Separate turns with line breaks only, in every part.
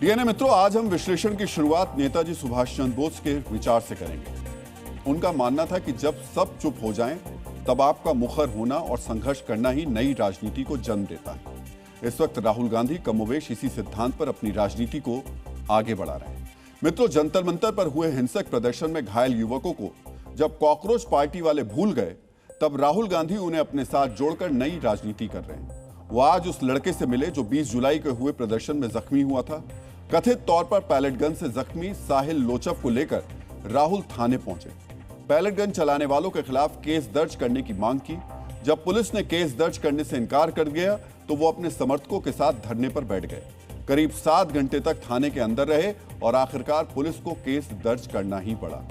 DNA मित्रों, आज हम विश्लेषण की शुरुआत नेताजी सुभाष चंद्र बोस के विचार से करेंगे। उनका मानना था कि जब सब चुप हो जाएं, तब आपका मुखर होना और संघर्ष करना ही नई राजनीति को जन्म देता है। इस वक्त राहुल गांधी कमोवेश इसी सिद्धांत पर अपनी राजनीति को आगे बढ़ा रहे हैं। मित्रों, जंतर मंतर पर हुए हिंसक प्रदर्शन में घायल युवकों को जब कॉकरोच पार्टी वाले भूल गए, तब राहुल गांधी उन्हें अपने साथ जोड़कर नई राजनीति कर रहे हैं। वो आज उस लड़के से मिले जो 20 जुलाई को हुए प्रदर्शन में जख्मी हुआ था। कथित तौर पर पैलेट गन से जख्मी साहिल लोचव को लेकर राहुल थाने पहुंचे। पैलेट गन चलाने वालों के खिलाफ केस दर्ज करने की मांग की। जब पुलिस ने केस दर्ज करने से इनकार कर दिया तो वो अपने समर्थकों के साथ धरने पर बैठ गए। करीब 7 घंटे तक थाने के अंदर रहे और आखिरकार पुलिस को केस दर्ज करना ही पड़ा।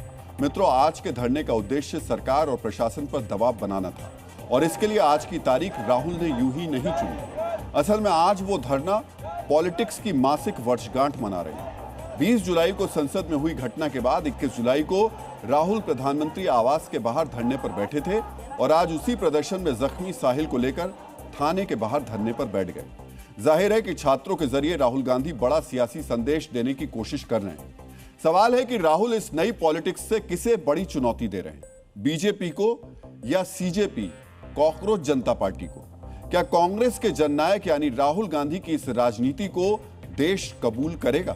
मित्रों, आज के धरने का उद्देश्य सरकार और प्रशासन पर दबाव बनाना था और इसके लिए आज की तारीख राहुल ने यूं ही नहीं चुनी। असल में आज वो धरना पॉलिटिक्स की मासिक वर्षगांठ मना रहे हैं। 20 जुलाई को संसद में हुई घटना के बाद 21 जुलाई को राहुल प्रधानमंत्री आवास के बाहर धरने पर बैठे थे और आज उसी प्रदर्शन में जख्मी साहिल को लेकर थाने के बाहर धरने पर बैठ गए। जाहिर है कि छात्रों के जरिए राहुल गांधी बड़ा सियासी संदेश देने की कोशिश कर रहे हैं। सवाल है कि राहुल इस नई पॉलिटिक्स से किसे बड़ी चुनौती दे रहे हैं, बीजेपी को या सीजेपी, कॉकरोच जनता पार्टी को? क्या कांग्रेस के जननायक यानी राहुल गांधी की इस राजनीति को देश कबूल करेगा?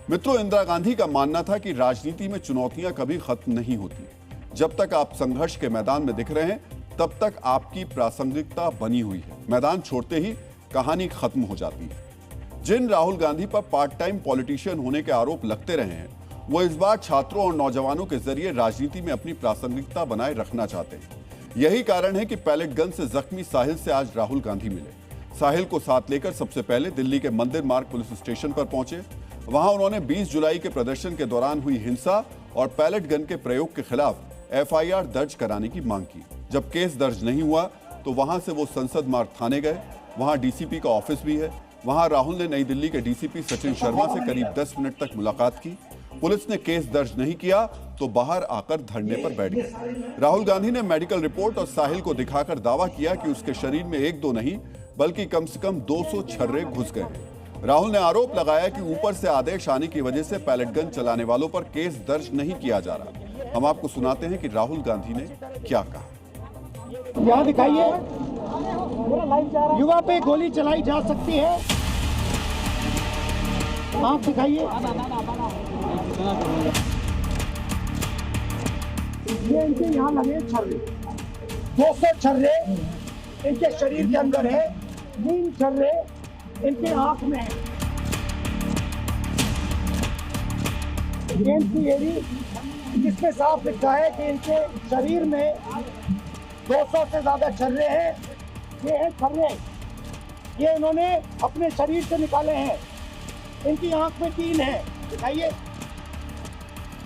मित्रों, इंदिरा गांधी का मानना था कि राजनीति में चुनौतियां कभी खत्म नहीं होती। जब तक आप संघर्ष के मैदान में दिख रहे हैं, तब तक आपकी प्रासंगिकता बनी हुई है। मैदान छोड़ते ही कहानी खत्म हो जाती है। जिन राहुल गांधी पर पार्ट टाइम पॉलिटिशियन होने के आरोप लगते रहे हैं, वो इस बार छात्रों और नौजवानों के जरिए राजनीति में अपनी प्रासंगिकता बनाए रखना चाहते हैं। यही कारण है कि पैलेट गन से जख्मी साहिल से आज राहुल गांधी मिले। साहिल को साथ लेकर सबसे पहले दिल्ली के मंदिर मार्ग पुलिस स्टेशन पर पहुंचे। वहां उन्होंने 20 जुलाई के प्रदर्शन के दौरान हुई हिंसा और पैलेट गन के प्रयोग के खिलाफ एफआईआर दर्ज कराने की मांग की। जब केस दर्ज नहीं हुआ तो वहां से वो संसद मार्ग थाने गए। वहां डीसीपी का ऑफिस भी है। वहां राहुल ने नई दिल्ली के डीसीपी सचिन शर्मा से करीब 10 मिनट तक मुलाकात की। पुलिस ने केस दर्ज नहीं किया तो बाहर आकर धरने पर बैठ गए। राहुल गांधी ने मेडिकल रिपोर्ट और साहिल को दिखाकर दावा किया कि उसके शरीर में 1-2 नहीं बल्कि कम से कम 200 छर्रे घुस गए। राहुल ने आरोप लगाया कि ऊपर से आदेश आने की वजह से पैलेट गन चलाने वालों पर केस दर्ज नहीं किया जा रहा। हम आपको सुनाते हैं कि राहुल गांधी ने क्या कहा।
यहाँ दिखाइए, युवा पे गोली चलाई जा सकती है। आप दिखाइए, ये इनके यहाँ लगे छर्रे, 200 छर्रे इनके शरीर के अंदर है, 3 छर्रे इनके आंख में है। इनकी एड़ी जिसमें साफ लिखा है कि इनके शरीर में 200 से ज्यादा छर्रे हैं। ये है छर्रे, ये इन्होंने अपने शरीर से निकाले हैं। इनकी आंख में 3 है, दिखाइए।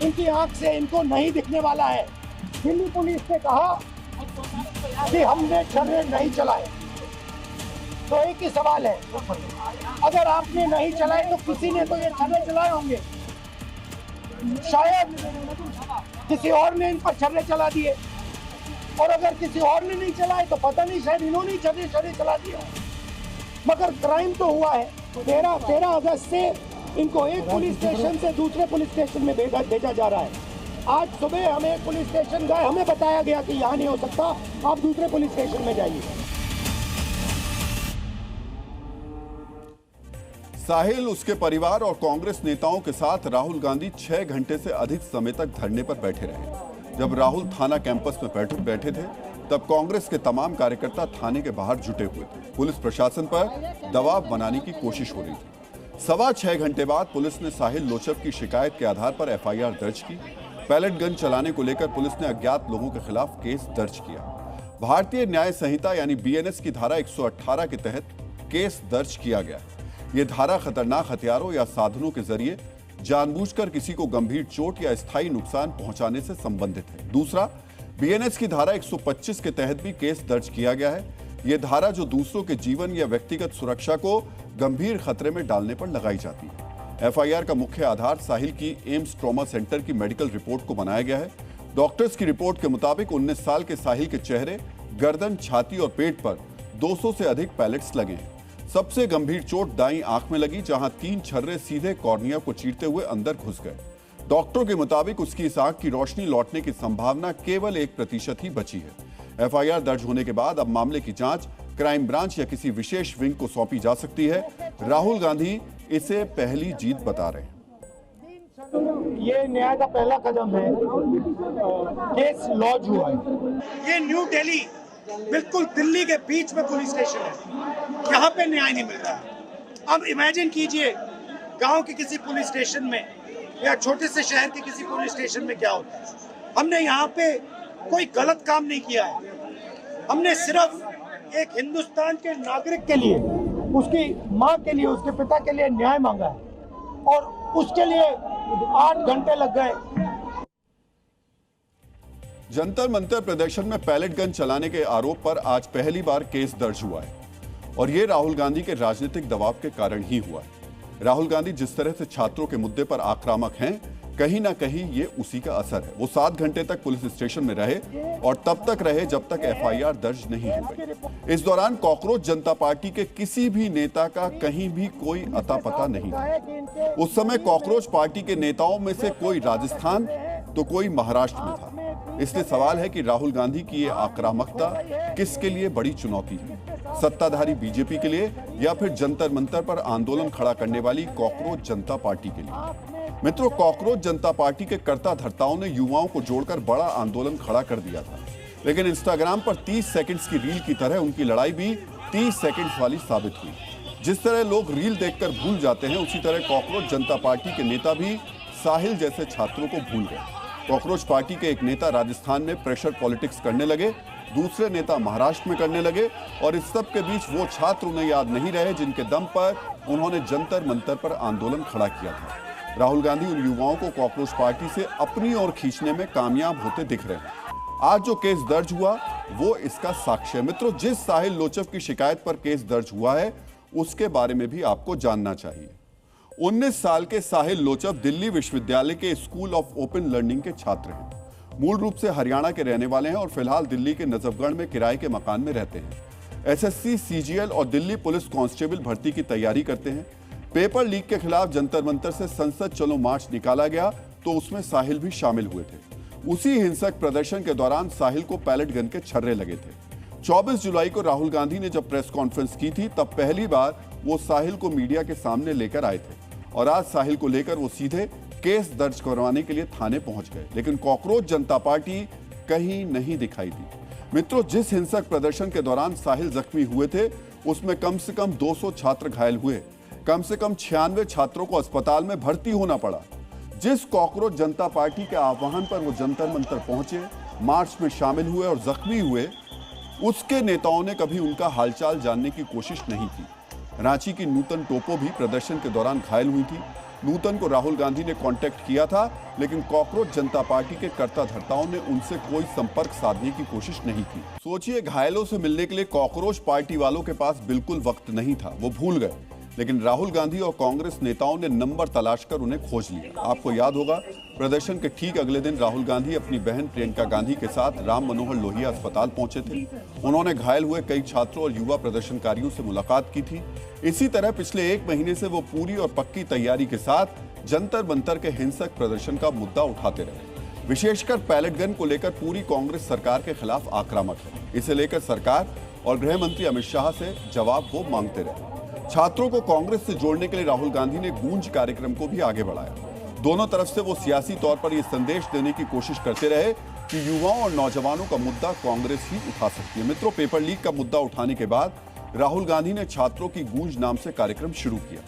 इनकी आंख से इनको नहीं दिखने वाला है। दिल्ली पुलिस ने कहा कि हमने छर्रे नहीं चलाए। तो एक ही सवाल है, अगर आपने नहीं चलाए तो किसी ने तो ये छर्रे चलाए होंगे। शायद किसी और ने इन पर छर्रे चला दिए, और अगर किसी और ने नहीं चलाए तो पता नहीं, शायद इन्होंने छर्रे चला दिए। मगर क्राइम तो हुआ है। 13 अगस्त से इनको एक पुलिस स्टेशन से दूसरे पुलिस स्टेशन में भेजा जा रहा है। आज सुबह हम एक पुलिस स्टेशन गए, हमें बताया गया कि यहाँ नहीं हो सकता, आप दूसरे पुलिस स्टेशन में जाइए।
साहिल, उसके परिवार और कांग्रेस नेताओं के साथ राहुल गांधी 6 घंटे से अधिक समय तक धरने पर बैठे रहे। जब राहुल थाना कैंपस में बैठे थे, तब कांग्रेस के तमाम कार्यकर्ता थाने के बाहर जुटे हुए थे। पुलिस प्रशासन पर दबाव बनाने की कोशिश हो रही थी। 6.25 घंटे बाद पुलिस ने साहिल लोचव की शिकायत के आधार पर एफआईआर दर्ज की। पैलेट गन चलाने को लेकर पुलिस ने अज्ञात लोगों के खिलाफ केस दर्ज किया। भारतीय न्याय संहिता यानी बीएनएस की धारा 118 के तहत केस दर्ज किया गया। यह धारा खतरनाक हथियारों या साधनों के जरिए जानबूझकर किसी को गंभीर चोट या स्थायी नुकसान पहुंचाने से संबंधित है। दूसरा, बीएनएस की धारा 125 के तहत भी केस दर्ज किया गया है। यह धारा जो दूसरों के जीवन या व्यक्तिगत सुरक्षा को गंभीर खतरे में डालने पर लगाई जाती है। एफआईआर का मुख्य आधार साहिल की एम्स ट्रॉमा सेंटर की मेडिकल रिपोर्ट को बनाया गया है। डॉक्टर्स की रिपोर्ट के मुताबिक 19 साल के साहिल के चेहरे, गर्दन, छाती और पेट पर 200 से अधिक पैलेट्स लगे हैं। सबसे गंभीर चोट दाईं आंख में लगी, जहां 3 छर्रे सीधे कॉर्निया को चीरते हुए अंदर घुस गए। डॉक्टरों के मुताबिक उसकी इस आंख की रोशनी लौटने की संभावना केवल 1% ही बची है। एफआईआर दर्ज होने के बाद अब मामले की जांच क्राइम ब्रांच या किसी विशेष विंग को सौंपी जा सकती है। राहुल गांधी इसे पहली जीत बता रहे हैं।
ये न्याय का पहला कदम है। केस लॉन्च हुआ है। ये न्यू दिल्ली, बिल्कुल दिल्ली के बीच में पुलिस स्टेशन है, यहाँ पे न्याय नहीं मिल रहा। अब इमेजिन कीजिए गांव के किसी पुलिस स्टेशन में या छोटे से शहर के किसी पुलिस स्टेशन में क्या होता है। हमने यहाँ पे कोई गलत काम नहीं किया है। हमने सिर्फ एक हिंदुस्तान के नागरिक के लिए, उसकी माँ के लिए, उसके पिता के लिए न्याय मांगा है और उसके लिए 8 घंटे लग गए।
जंतर मंतर प्रदर्शन में पैलेट गन चलाने के आरोप पर आज पहली बार केस दर्ज हुआ है और यह राहुल गांधी के राजनीतिक दबाव के कारण ही हुआ है। राहुल गांधी जिस तरह से छात्रों के मुद्दे पर आक्रामक हैं, कहीं ना कहीं ये उसी का असर है। वो 7 घंटे तक पुलिस स्टेशन में रहे और तब तक रहे जब तक एफआईआर दर्ज नहीं हो गई। इस दौरान कॉकरोच जनता पार्टी के किसी भी नेता का कहीं भी कोई अता पता नहीं था। उस समय कॉकरोच पार्टी के नेताओं में से कोई राजस्थान तो कोई महाराष्ट्र में था। इसलिए सवाल है कि राहुल गांधी की ये आक्रामकता किसके लिए बड़ी चुनौती है, सत्ताधारी बीजेपी के लिए या फिर जंतर मंतर पर आंदोलन खड़ा करने वाली कॉकरोच जनता पार्टी के लिए। मित्रों, कॉकरोच जनता पार्टी के कर्ता धर्ताओं ने युवाओं को जोड़कर बड़ा आंदोलन खड़ा कर दिया था, लेकिन इंस्टाग्राम पर 30 सेकंड्स की रील की तरह उनकी लड़ाई भी 30 सेकंड्स वाली साबित हुई। जिस तरह लोग रील देखकर भूल जाते हैं, उसी तरह कॉकरोच जनता पार्टी के नेता भी साहिल जैसे छात्रों को भूल गए। कॉकरोच पार्टी के एक नेता राजस्थान में प्रेशर पॉलिटिक्स करने लगे, दूसरे नेता महाराष्ट्र में करने लगे और इस सब के बीच वो छात्र उन्हें याद नहीं रहे जिनके दम पर उन्होंने जंतर मंतर पर आंदोलन खड़ा किया था। राहुल गांधी उन युवाओं को कॉकरोच पार्टी से अपनी ओर खींचने में कामयाब होते दिख रहे हैं। आज जो केस दर्ज हुआ वो इसका साक्ष्य है। मित्रों, जिस साहिल लोचव की शिकायत पर केस दर्ज हुआ है उसके बारे में भी आपको जानना चाहिए। 19 साल के साहिल लोचव दिल्ली विश्वविद्यालय के स्कूल ऑफ ओपन लर्निंग के छात्र हैं। मूल रूप से हरियाणा के रहने वाले हैं और फिलहाल दिल्ली के नजफगढ़ में किराए के मकान में रहते हैं। एसएससी, सीजीएल और दिल्ली पुलिस कांस्टेबल भर्ती की तैयारी करते हैं। पेपर लीक के खिलाफ जंतर मंतर से संसद चलो मार्च निकाला गया तो उसमें साहिल भी शामिल हुए थे। उसी हिंसक प्रदर्शन के दौरान साहिल को पैलेट गन के छर्रे लगे थे। 24 जुलाई को राहुल गांधी ने जब प्रेस कॉन्फ्रेंस की थी तब पहली बार वो साहिल को मीडिया के सामने लेकर आए थे और आज साहिल को लेकर वो सीधे केस दर्ज करवाने के लिए थाने पहुंच गए, लेकिन कॉकरोच जनता पार्टी कहीं नहीं दिखाई दी। मित्रों, जिस हिंसक प्रदर्शन के दौरान साहिल जख्मी हुए थे उसमें कम से कम 200 छात्र घायल हुए, कम से कम 96 छात्रों को अस्पताल में भर्ती होना पड़ा। जिस कॉकरोच जनता पार्टी के आह्वान पर वो जंतर मंतर पहुंचे, मार्च में शामिल हुए और जख्मी हुए, उसके नेताओं ने कभी उनका हालचाल जानने की कोशिश नहीं की। रांची की नूतन टोपो भी प्रदर्शन के दौरान घायल हुई थी। नूतन को राहुल गांधी ने कांटेक्ट किया था, लेकिन कॉकरोच जनता पार्टी के कर्ता धर्ताओं ने उनसे कोई संपर्क साधने की कोशिश नहीं की। सोचिए, घायलों से मिलने के लिए कॉकरोच पार्टी वालों के पास बिल्कुल वक्त नहीं था, वो भूल गए, लेकिन राहुल गांधी और कांग्रेस नेताओं ने नंबर तलाश कर उन्हें खोज लिया। आपको याद होगा, प्रदर्शन के ठीक अगले दिन राहुल गांधी अपनी बहन प्रियंका गांधी के साथ राम मनोहर लोहिया अस्पताल पहुंचे थे। उन्होंने घायल हुए कई छात्रों और युवा प्रदर्शनकारियों से मुलाकात की थी। इसी तरह पिछले 1 महीने से वो पूरी और पक्की तैयारी के साथ जंतर मंतर के हिंसक प्रदर्शन का मुद्दा उठाते रहे। विशेषकर पैलेट गन को लेकर पूरी कांग्रेस सरकार के खिलाफ आक्रामक है। इसे लेकर सरकार और गृह मंत्री अमित शाह से जवाब वो मांगते रहे। छात्रों को कांग्रेस से जोड़ने के लिए राहुल गांधी ने गूंज कार्यक्रम को भी आगे बढ़ाया। दोनों तरफ से वो सियासी तौर पर यह संदेश देने की कोशिश करते रहे कि युवाओं और नौजवानों का मुद्दा कांग्रेस ही उठा सकती है। मित्रों, पेपर लीक का मुद्दा उठाने के बाद राहुल गांधी ने छात्रों की गूंज नाम से कार्यक्रम शुरू किया।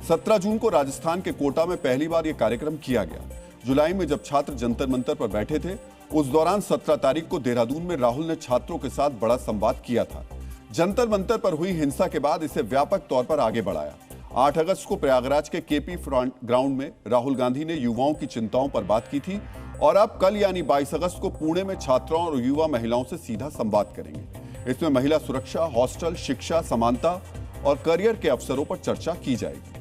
17 जून को राजस्थान के कोटा में पहली बार यह कार्यक्रम किया गया। जुलाई में जब छात्र जंतर मंतर पर बैठे थे, उस दौरान 17 तारीख को देहरादून में राहुल ने छात्रों के साथ बड़ा संवाद किया था। जंतर मंतर पर हुई हिंसा के बाद इसे व्यापक तौर पर आगे बढ़ाया। 8 अगस्त को प्रयागराज के केपी ग्राउंड में राहुल गांधी ने युवाओं की चिंताओं पर बात की थी और अब कल यानी 22 अगस्त को पुणे में छात्रों और युवा महिलाओं से सीधा संवाद करेंगे। इसमें महिला सुरक्षा, हॉस्टल, शिक्षा, समानता और करियर के अवसरों पर चर्चा की जाएगी।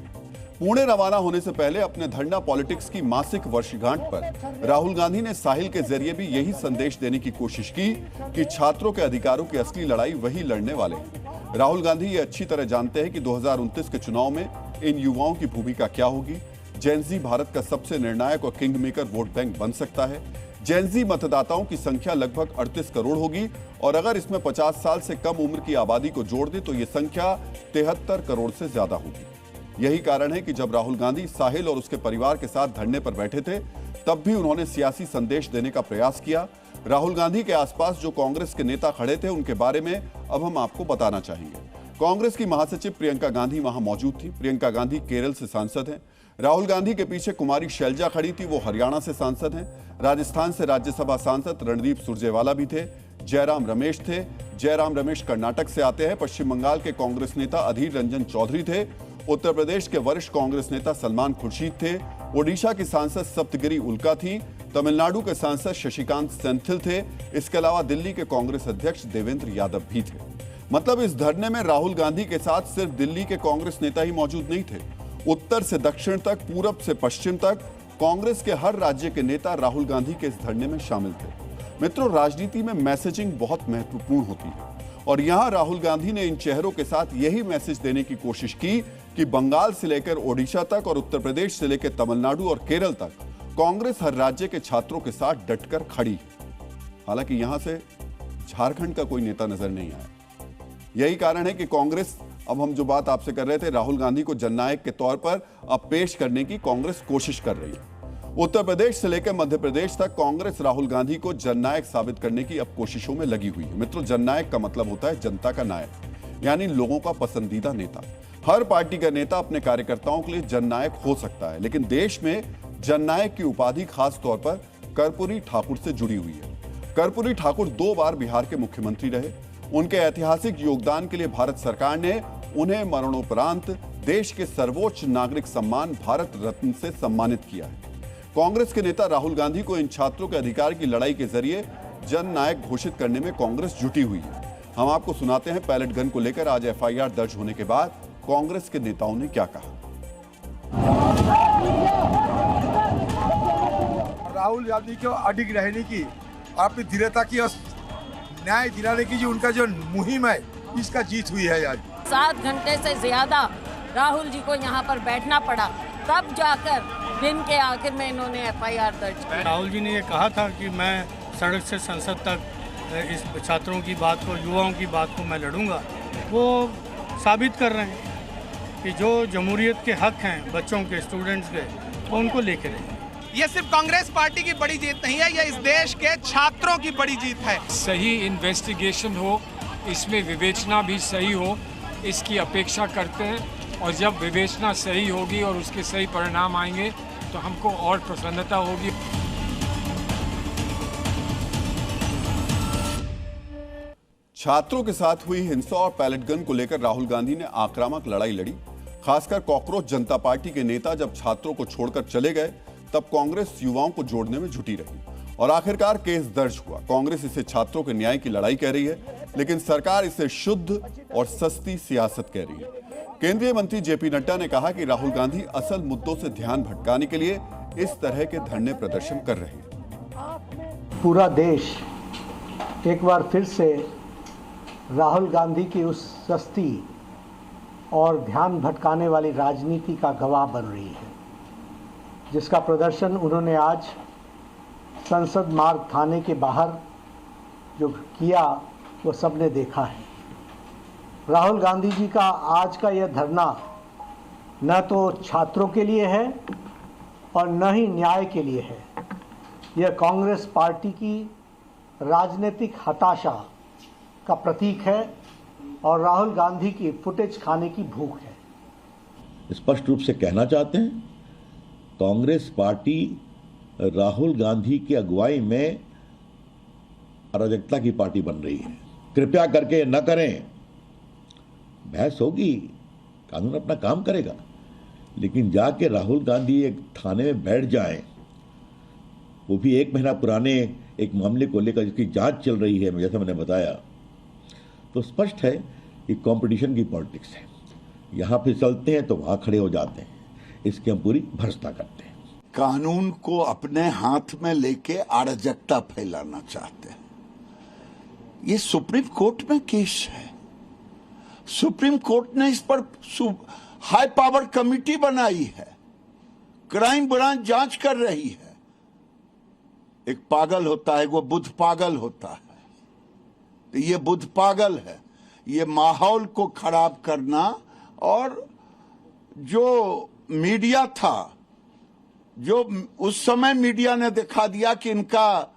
पुणे रवाना होने से पहले अपने धरना पॉलिटिक्स की मासिक वर्षगांठ पर राहुल गांधी ने साहिल के जरिए भी यही संदेश देने की कोशिश की कि छात्रों के अधिकारों की असली लड़ाई वही लड़ने वाले हैं। राहुल गांधी ये अच्छी तरह जानते हैं कि 2029 के चुनाव में इन युवाओं की भूमिका क्या होगी। जेनजी भारत का सबसे निर्णायक और किंग मेकर वोट बैंक बन सकता है। जेनजी मतदाताओं की संख्या लगभग 38 करोड़ होगी और अगर इसमें 50 साल से कम उम्र की आबादी को जोड़ दे तो ये संख्या 73 करोड़ से ज्यादा होगी। यही कारण है कि जब राहुल गांधी साहिल और उसके परिवार के साथ धरने पर बैठे थे तब भी उन्होंने सियासी संदेश देने का प्रयास किया। राहुल गांधी के आसपास जो कांग्रेस के नेता खड़े थे उनके बारे में अब हम आपको बताना चाहेंगे। कांग्रेस की महासचिव प्रियंका गांधी वहां मौजूद थी। प्रियंका गांधी केरल से सांसद हैं। राहुल गांधी के पीछे कुमारी शैलजा खड़ी थी, वो हरियाणा से सांसद हैं। राजस्थान से राज्यसभा सांसद रणदीप सुरजेवाला भी थे। जयराम रमेश थे। जयराम रमेश कर्नाटक से आते हैं। पश्चिम बंगाल के कांग्रेस नेता अधीर रंजन चौधरी थे। उत्तर प्रदेश के वरिष्ठ कांग्रेस नेता सलमान खुर्शीद थे। ओडिशा की सांसद सप्तगिरी उल्का थी। तमिलनाडु के सांसद शशिकांत सेंथिल थे। इसके अलावा दिल्ली के कांग्रेस अध्यक्ष देवेंद्र यादव भी थे। मतलब इस धरने में राहुल गांधी के साथ सिर्फ दिल्ली के कांग्रेस नेता ही मौजूद नहीं थे। उत्तर से दक्षिण तक, पूरब से पश्चिम तक कांग्रेस के हर राज्य के नेता राहुल गांधी के इस धरने में शामिल थे। मित्रों, राजनीति में मैसेजिंग बहुत महत्वपूर्ण होती है और यहां राहुल गांधी ने इन चेहरों के साथ यही मैसेज देने की कोशिश की कि बंगाल से लेकर ओडिशा तक और उत्तर प्रदेश से लेकर तमिलनाडु और केरल तक कांग्रेस हर राज्य के छात्रों के साथ डटकर खड़ी है। हालांकि यहां से झारखंड का कोई नेता नजर नहीं आया। यही कारण है कि कांग्रेस, अब हम जो बात आपसे कर रहे थे, राहुल गांधी को जननायक के तौर पर अब पेश करने की कांग्रेस कोशिश कर रही है। उत्तर प्रदेश से लेकर मध्य प्रदेश तक कांग्रेस राहुल गांधी को जननायक साबित करने की अब कोशिशों में लगी हुई है। मित्रों, जननायक का मतलब होता है जनता का नायक, यानी लोगों का पसंदीदा नेता। हर पार्टी का नेता अपने कार्यकर्ताओं के लिए जननायक हो सकता है, लेकिन देश में जननायक की उपाधि खास तौर पर कर्पूरी ठाकुर से जुड़ी हुई है। कर्पूरी ठाकुर 2 बार बिहार के मुख्यमंत्री रहे। उनके ऐतिहासिक योगदान के लिए भारत सरकार ने उन्हें मरणोपरांत देश के सर्वोच्च नागरिक सम्मान भारत रत्न से सम्मानित किया है। कांग्रेस के नेता राहुल गांधी को इन छात्रों के अधिकार की लड़ाई के जरिए जननायक घोषित करने में कांग्रेस जुटी हुई है। हम आपको सुनाते हैं पैलेट गन को लेकर आज एफआईआर दर्ज होने के बाद कांग्रेस के नेताओं ने क्या कहा।
राहुल गांधी को अडिग रहने की, आपकी दृढ़ता की और न्याय दिलाने की जो उनका जो मुहिम है, इसका जीत हुई है। आज
7 घंटे से ज्यादा राहुल जी को यहाँ पर बैठना पड़ा, तब जाकर दिन के आखिर में इन्होंने एफआईआर दर्ज की।
राहुल जी ने ये कहा था कि मैं सड़क से संसद तक इस छात्रों की बात को, युवाओं की बात को मैं लड़ूंगा। वो साबित कर रहे हैं कि जो जमहूरियत के हक हैं बच्चों के, स्टूडेंट्स के, वो उनको लेके रहेंगे।
ये सिर्फ कांग्रेस पार्टी की बड़ी जीत नहीं है, ये इस देश के छात्रों की बड़ी जीत है।
सही इन्वेस्टिगेशन हो, इसमें विवेचना भी सही हो, इसकी अपेक्षा करते हैं और जब विवेचना सही होगी और उसके सही परिणाम आएंगे तो हमको और प्रसन्नता होगी।
छात्रों के साथ हुई हिंसा और पैलेट गन को लेकर राहुल गांधी ने आक्रामक लड़ाई लड़ी। खासकर कॉकरोच जनता पार्टी के नेता जब छात्रों को छोड़कर चले गए तब कांग्रेस युवाओं को जोड़ने में जुटी रही और आखिरकार केस दर्ज हुआ। कांग्रेस इसे छात्रों के न्याय की लड़ाई कह रही है, लेकिन सरकार इसे शुद्ध और सस्ती सियासत कह रही है। केंद्रीय मंत्री जेपी नड्डा ने कहा कि राहुल गांधी असल मुद्दों से ध्यान भटकाने के लिए इस तरह के धरने प्रदर्शन कर रहे हैं।
पूरा देश एक बार फिर से राहुल गांधी की उस सस्ती और ध्यान भटकाने वाली राजनीति का गवाह बन रही है, जिसका प्रदर्शन उन्होंने आज संसद मार्ग थाने के बाहर जो किया वो सबने देखा है। राहुल गांधी जी का आज का यह धरना न तो छात्रों के लिए है और न ही न्याय के लिए है। यह कांग्रेस पार्टी की राजनीतिक हताशा का प्रतीक है और राहुल गांधी की फुटेज खाने की भूख है।
स्पष्ट रूप से कहना चाहते हैं, कांग्रेस पार्टी राहुल गांधी की अगुवाई में अराजकता की पार्टी बन रही है। कृपया करके न करें। बहस होगी, कानून अपना काम करेगा, लेकिन जाके राहुल गांधी एक थाने में बैठ जाएं, वो भी 1 महीना पुराने एक मामले को लेकर जिसकी जांच चल रही है, जैसा मैंने बताया, तो स्पष्ट है कि कंपटीशन की पॉलिटिक्स है। यहां फिसलते हैं तो वहां खड़े हो जाते हैं। इसकी हम पूरी भर्त्सना करते हैं।
कानून को अपने हाथ में लेके अराजकता फैलाना चाहते हैं। ये सुप्रीम कोर्ट में केस है, सुप्रीम कोर्ट ने इस पर हाई पावर कमेटी बनाई है, क्राइम ब्रांच जांच कर रही है। एक पागल होता है, वो बुद्ध पागल होता है, तो ये बुद्ध पागल है। ये माहौल को खराब करना, और जो मीडिया था, जो उस समय मीडिया ने दिखा दिया कि इनका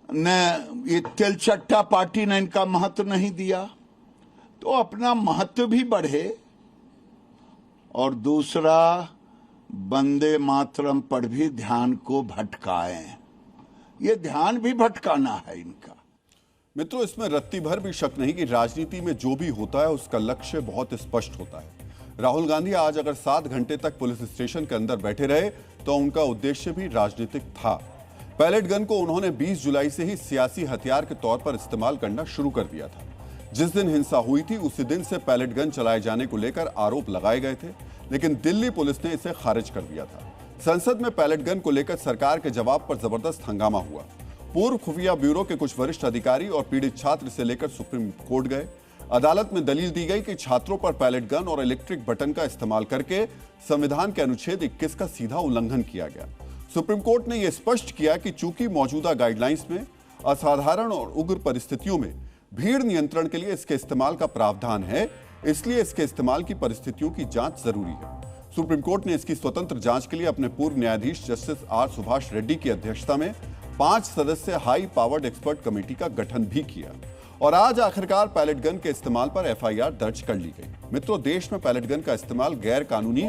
ने ये तेलचट्टा पार्टी ने इनका महत्व नहीं दिया, तो अपना महत्व भी बढ़े। और दूसरा, वंदे मातरम पर भी ध्यान को भटकाएं, ये ध्यान भी भटकाना है इनका।
मित्रों, इसमें रत्ती भर भी शक नहीं कि राजनीति में जो भी होता है उसका लक्ष्य बहुत स्पष्ट होता है। राहुल गांधी आज अगर 7 घंटे तक पुलिस स्टेशन के अंदर बैठे रहे तो उनका उद्देश्य भी राजनीतिक था। पैलेट गन को उन्होंने 20 जुलाई से ही सियासी हथियार के तौर पर इस्तेमाल करना शुरू कर दिया था। जिस दिन हिंसा हुई थी उसी दिन से पैलेट गन चलाए जाने को लेकर आरोप लगाए गए थे, लेकिन दिल्ली पुलिस ने इसे खारिज कर दिया था। संसद में पैलेट गन को लेकर सरकार के जवाब पर जबरदस्त हंगामा हुआ। पूर्व खुफिया ब्यूरो के कुछ वरिष्ठ अधिकारी और पीड़ित छात्र से लेकर सुप्रीम कोर्ट गए। अदालत में दलील दी गई कि छात्रों पर पैलेट गन और इलेक्ट्रिक बटन का इस्तेमाल करके संविधान के अनुच्छेद 21 का सीधा उल्लंघन किया गया। सुप्रीम कोर्ट ने यह स्पष्ट किया कि चूंकि मौजूदा गाइडलाइंस में असाधारण और उग्र परिस्थितियों में भीड़ नियंत्रण के लिए इसके इस्तेमाल का प्रावधान है, इसलिए इसके इस्तेमाल की परिस्थितियों की जांच जरूरी है। सुप्रीम कोर्ट ने इसकी स्वतंत्र जांच के लिए अपने पूर्व न्यायाधीश जस्टिस आर सुभाष रेड्डी की अध्यक्षता में 5 सदस्यीय हाई पावर्ड एक्सपर्ट कमेटी का गठन भी किया और आज आखिरकार पैलेट गन के इस्तेमाल पर एफआईआर दर्ज कर ली गई। मित्रों, देश में पैलेट गन का इस्तेमाल गैर कानूनी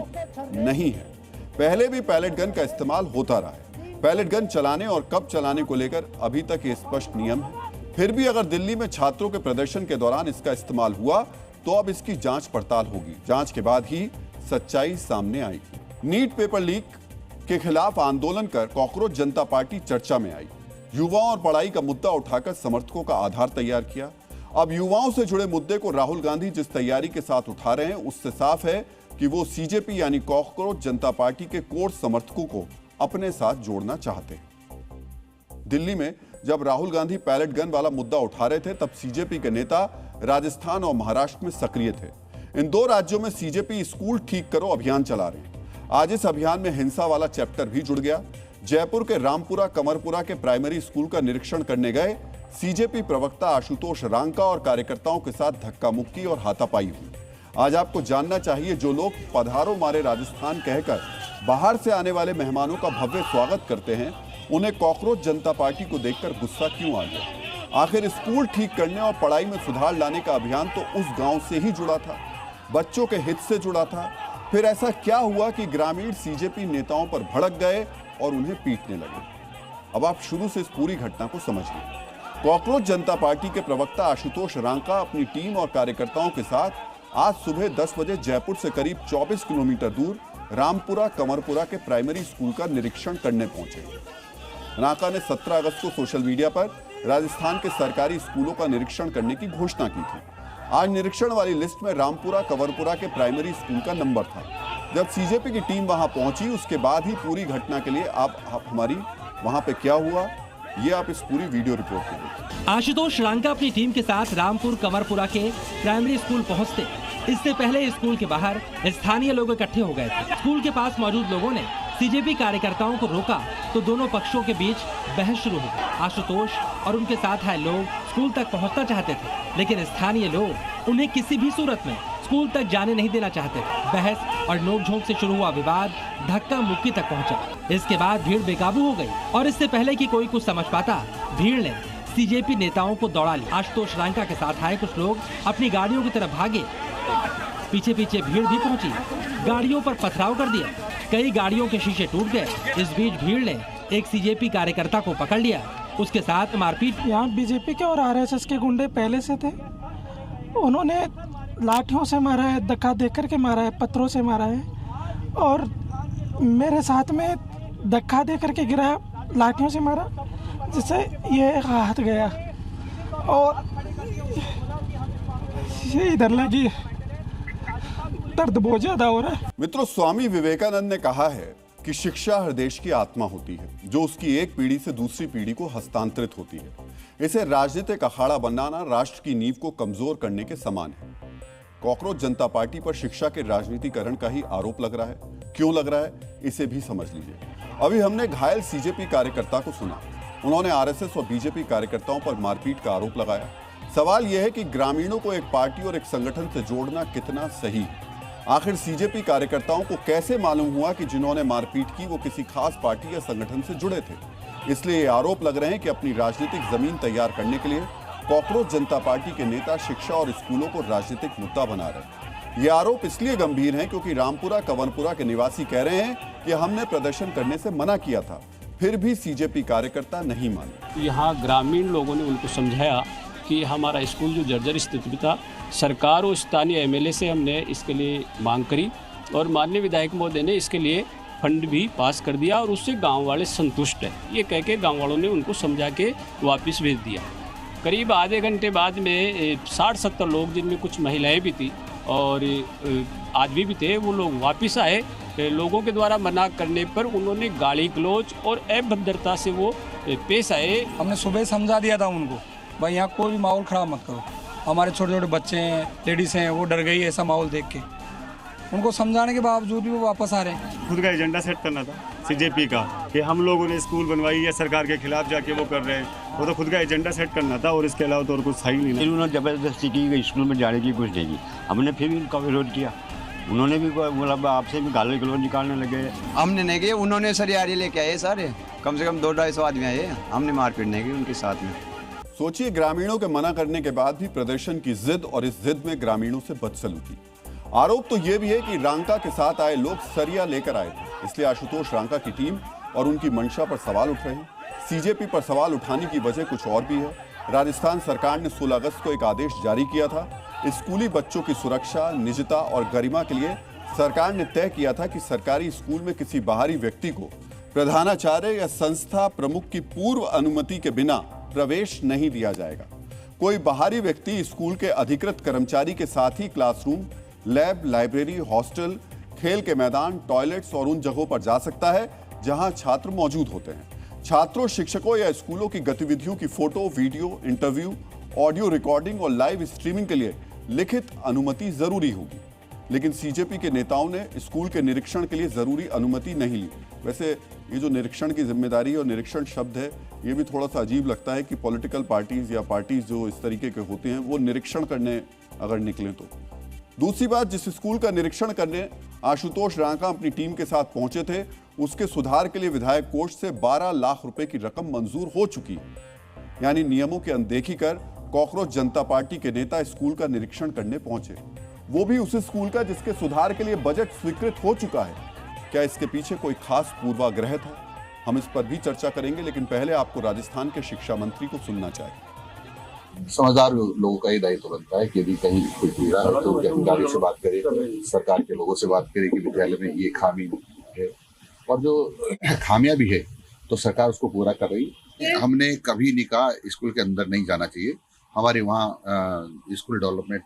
नहीं है। पहले भी पैलेट गन का इस्तेमाल होता रहा है। पैलेट गन चलाने और कब चलाने को लेकर अभी तक ये स्पष्ट नियम है। फिर भी अगर दिल्ली में छात्रों के प्रदर्शन के दौरान इसका इस्तेमाल हुआ तो अब इसकी जांच पड़ताल होगी। जांच के बाद ही सच्चाई सामने आएगी। नीट पेपर लीक के खिलाफ आंदोलन कर कॉकरोच जनता पार्टी चर्चा में आई। युवाओं और पढ़ाई का मुद्दा उठाकर समर्थकों का आधार तैयार किया। अब युवाओं से जुड़े मुद्दे को राहुल गांधी जिस तैयारी के साथ उठा रहे हैं उससे साफ है कि वो सीजेपी यानी कॉकरोच जनता पार्टी के कोर समर्थकों को अपने साथ जोड़ना चाहते हैं। दिल्ली में जब राहुल गांधी पैलेट गन वाला मुद्दा उठा रहे थे तब सीजेपी के नेता राजस्थान और महाराष्ट्र में सक्रिय थे। इन 2 राज्यों में सीजेपी स्कूल ठीक करो अभियान चला रहे हैं। आज इस अभियान में हिंसा वाला चैप्टर भी जुड़ गया। जयपुर के रामपुरा कमरपुरा के प्राइमरी स्कूल का निरीक्षण करने गए सीजेपी प्रवक्ता आशुतोष रांका और कार्यकर्ताओं के साथ धक्का मुक्की और हाथापाई हुई। आज आपको जानना चाहिए, जो लोग पधारो मारे राजस्थान कहकर बाहर से आने वाले मेहमानों का भव्य स्वागत करते हैं, उन्हें कॉकरोच जनता पार्टी को देखकर गुस्सा क्यों आ गया? आखिर स्कूल ठीक करने और पढ़ाई में सुधार लाने का अभियान तो उस गांव से ही जुड़ा था, बच्चों के हित से जुड़ा था। फिर ऐसा क्या हुआ कि ग्रामीण सीजेपी नेताओं पर भड़क गए और उन्हें पीटने लगे? अब आप शुरू से इस पूरी घटना को समझिए। कॉकरोच जनता पार्टी के प्रवक्ता आशुतोष रांका अपनी टीम और कार्यकर्ताओं के साथ आज सुबह 10 बजे जयपुर से करीब 24 किलोमीटर दूर रामपुरा कमरपुरा के प्राइमरी स्कूल का निरीक्षण करने पहुंचे। रांका ने 17 अगस्त को सोशल मीडिया पर राजस्थान के सरकारी स्कूलों का निरीक्षण करने की घोषणा की थी। आज निरीक्षण वाली लिस्ट में रामपुरा कवरपुरा के प्राइमरी स्कूल का नंबर था। जब सीजेपी की टीम वहां पहुंची उसके बाद ही पूरी घटना के लिए आप हमारी वहां पे क्या हुआ ये आप इस पूरी वीडियो रिपोर्ट में देखिए।
आशुतोष रांका अपनी टीम के साथ रामपुर कवरपुरा के प्राइमरी स्कूल पहुंचते इससे पहले स्कूल के बाहर स्थानीय लोग इकट्ठे हो गए थे। स्कूल के पास मौजूद लोगों ने सीजेपी कार्यकर्ताओं को रोका तो दोनों पक्षों के बीच बहस शुरू हो गई। आशुतोष और उनके साथ आए लोग स्कूल तक पहुंचना चाहते थे, लेकिन स्थानीय लोग उन्हें किसी भी सूरत में स्कूल तक जाने नहीं देना चाहते थे। बहस और नोकझोंक से शुरू हुआ विवाद धक्का मुक्की तक पहुंचा। इसके बाद भीड़ बेकाबू हो गई और इससे पहले कि कोई कुछ समझ पाता, भीड़ ने सीजेपी नेताओं को दौड़ा लिया। आशुतोष रांका के साथ आए कुछ लोग अपनी गाड़ियों की तरफ भागे। पीछे पीछे भीड़ भी पहुंची, गाड़ियों पर पथराव कर दिया। कई गाड़ियों के शीशे टूट गए। इस बीच भीड़ ने एक सीजेपी कार्यकर्ता को पकड़ लिया, उसके साथ मारपीट।
यहाँ बीजेपी के और आरएसएस के गुंडे पहले से थे। उन्होंने लाठियों से मारा है, धक्का देकर के मारा है, पत्थरों से मारा है और मेरे साथ में धक्का देकर के गिराया, लाठियों से मारा, जिससे ये हाथ गया और ये इधर लगी। दर्द बहुत ज्यादा हो रहा है।
मित्रों, स्वामी विवेकानंद ने कहा है कि शिक्षा हर देश की आत्मा होती है, जो उसकी एक पीढ़ी से दूसरी पीढ़ी को हस्तांतरित होती है। इसे राजनीतिक अखाड़ा बनाना राष्ट्र की नींव को कमजोर करने के समान है। कॉकरोच जनता पार्टी पर शिक्षा के राजनीतिकरण का ही आरोप लग रहा है। क्यों लग रहा है, इसे भी समझ लीजिए। अभी हमने घायल सीजेपी कार्यकर्ता को सुना। उन्होंने आरएसएस और बीजेपी कार्यकर्ताओं पर मारपीट का आरोप लगाया। सवाल यह है कि ग्रामीणों को एक पार्टी और एक संगठन से जोड़ना कितना सही है। आखिर सीजेपी कार्यकर्ताओं को कैसे मालूम हुआ कि जिन्होंने मारपीट की वो किसी खास पार्टी या संगठन से जुड़े थे? इसलिए ये आरोप लग रहे हैं कि अपनी राजनीतिक जमीन तैयार करने के लिए कॉकरोच जनता पार्टी के नेता शिक्षा और स्कूलों को राजनीतिक मुद्दा बना रहे हैं। ये आरोप इसलिए गंभीर हैं क्योंकि रामपुरा कंवरपुरा के निवासी कह रहे हैं कि हमने प्रदर्शन करने से मना किया था, फिर भी सीजेपी कार्यकर्ता नहीं माने।
यहाँ ग्रामीण लोगों ने उनको समझाया कि हमारा स्कूल जो जर्जर स्थिति में था, सरकार और स्थानीय एमएलए से हमने इसके लिए मांग करी और माननीय विधायक महोदय ने इसके लिए फंड भी पास कर दिया और उससे गांव वाले संतुष्ट हैं। ये कह के गाँव वालों ने उनको समझा के वापस भेज दिया। करीब आधे घंटे बाद में 60-70 लोग, जिनमें कुछ महिलाएं भी थी और आदमी भी थे, वो लोग वापस आए। लोगों के द्वारा मना करने पर उन्होंने गाली गलौज और अभद्रता से वो पेश आए।
हमने सुबह समझा दिया था उनको, भाई यहाँ कोई भी माहौल ख़राब मत करो। हमारे छोटे छोटे बच्चे हैं, लेडीज़ हैं, वो डर गई ऐसा माहौल देख के। उनको समझाने के बावजूद भी वो वापस आ रहे हैं।
खुद का एजेंडा सेट करना था सीजेपी का कि हम लोगों ने स्कूल बनवाई या सरकार के खिलाफ जाके वो कर रहे हैं। वो तो खुद का एजेंडा सेट करना था और इसके अलावा तो और कुछ सही नहीं।
उन्होंने ज़बरदस्ती की स्कूल में जाने की कोशिश नहीं की, हमने फिर भी उनका विरोध किया। उन्होंने भी मतलब आपसे भी गाली गलौज निकालने लगे।
हमने नहीं किया, उन्होंने सरियारी लेके आए सारे, कम से कम 200-250 आदमी आए। हमने मारपीट नहीं की उनके साथ में।
सोचिए, ग्रामीणों के मना करने के बाद भी प्रदर्शन की जिद और इस जिद में ग्रामीणों से बदसलूकी। आरोप तो यह भी है कि रांका के साथ आए लोग सरिया लेकर आए थे, इसलिए आशुतोष रांका की टीम और उनकी मंशा पर सवाल उठ रहे हैं। सीजेपी पर सवाल उठाने की वजह कुछ और भी है। राजस्थान सरकार ने 16 अगस्त को एक आदेश जारी किया था। स्कूली बच्चों की सुरक्षा, निजता और गरिमा के लिए सरकार ने तय किया था कि सरकारी स्कूल में किसी बाहरी व्यक्ति को प्रधानाचार्य या संस्था प्रमुख की पूर्व अनुमति के बिना प्रवेश नहीं दिया जाएगा। कोई बाहरी व्यक्ति स्कूल के अधिकृत कर्मचारी के साथ ही क्लासरूम, लैब, लाइब्रेरी, हॉस्टल, खेल के मैदान, टॉयलेट्स और उन जगहों पर जा सकता है जहां छात्र मौजूद होते हैं। छात्रों, शिक्षकों या स्कूलों की गतिविधियों की photo, video, interview, audio recording और लाइव स्ट्रीमिंग के लिए लिखित अनुमति जरूरी होगी। लेकिन सीजेपी के नेताओं ने स्कूल के निरीक्षण के लिए जरूरी अनुमति नहीं ली। वैसे ये जो निरीक्षण की जिम्मेदारी और निरीक्षण शब्द है, ये भी थोड़ा सा अजीब लगता है कि पॉलिटिकल पार्टीज या पार्टीज जो इस तरीके के होते हैं वो निरीक्षण करने अगर निकले तो। दूसरी बात, जिस स्कूल का निरीक्षण करने आशुतोष रांका अपनी टीम के साथ पहुंचे थे, उसके सुधार के लिए विधायक कोष से 12 लाख रुपए की रकम मंजूर हो चुकी है। यानी नियमों की अनदेखी कर कॉकरोच जनता पार्टी के नेता स्कूल का निरीक्षण करने पहुंचे, वो भी उस स्कूल का जिसके सुधार के लिए बजट स्वीकृत हो चुका है। क्या इसके पीछे कोई खास पूर्वाग्रह था? हम इस पर भी चर्चा करेंगे, लेकिन पहले आपको राजस्थान के शिक्षा मंत्री को सुनना चाहिए।
समझदार लोगों का ही दायित्व बनता है कि यदि कहीं कोई पीड़ा है तो अधिकारियों से बात करे, सरकार के लोगों से बात करे कि विद्यालय में ये खामी है, और जो खामियां भी है तो सरकार उसको पूरा कर रही है। हमने कभी नहीं कहा स्कूल के अंदर नहीं जाना चाहिए। हमारे वहाँ स्कूल डेवलपमेंट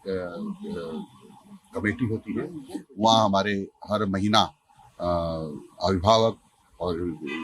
कमेटी होती है, वहाँ हमारे हर महीना अभिभावक और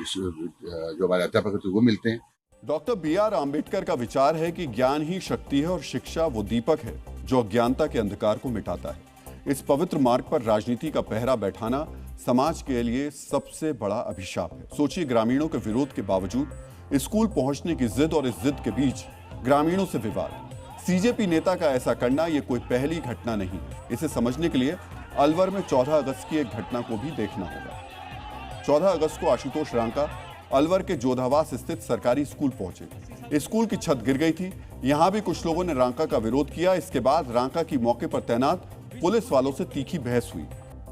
जो हमारे अध्यापक होते हैं वो मिलते हैं।
डॉक्टर BR आम्बेडकर का विचार है कि ज्ञान ही शक्ति है और शिक्षा वो दीपक है जो अज्ञानता के अंधकार को मिटाता है। इस पवित्र मार्ग पर राजनीति का पहरा बैठाना समाज के लिए सबसे बड़ा अभिशाप है। सोचिए, ग्रामीणों के विरोध के बावजूद स्कूल पहुंचने की जिद और इस जिद के बीच ग्रामीणों से विवाद। सीजेपी नेता का ऐसा करना ये कोई पहली घटना नहीं है। इसे समझने के लिए अलवर में 14 अगस्त की एक घटना को भी देखना होगा। 14 अगस्त को आशुतोष रांका अलवर के जोधावास स्थित सरकारी स्कूल पहुंचे। स्कूल की छत गिर गई थी। यहां भी कुछ लोगों ने रांका का विरोध किया। इसके बाद रांका की मौके पर तैनात पुलिस वालों से तीखी बहस हुई।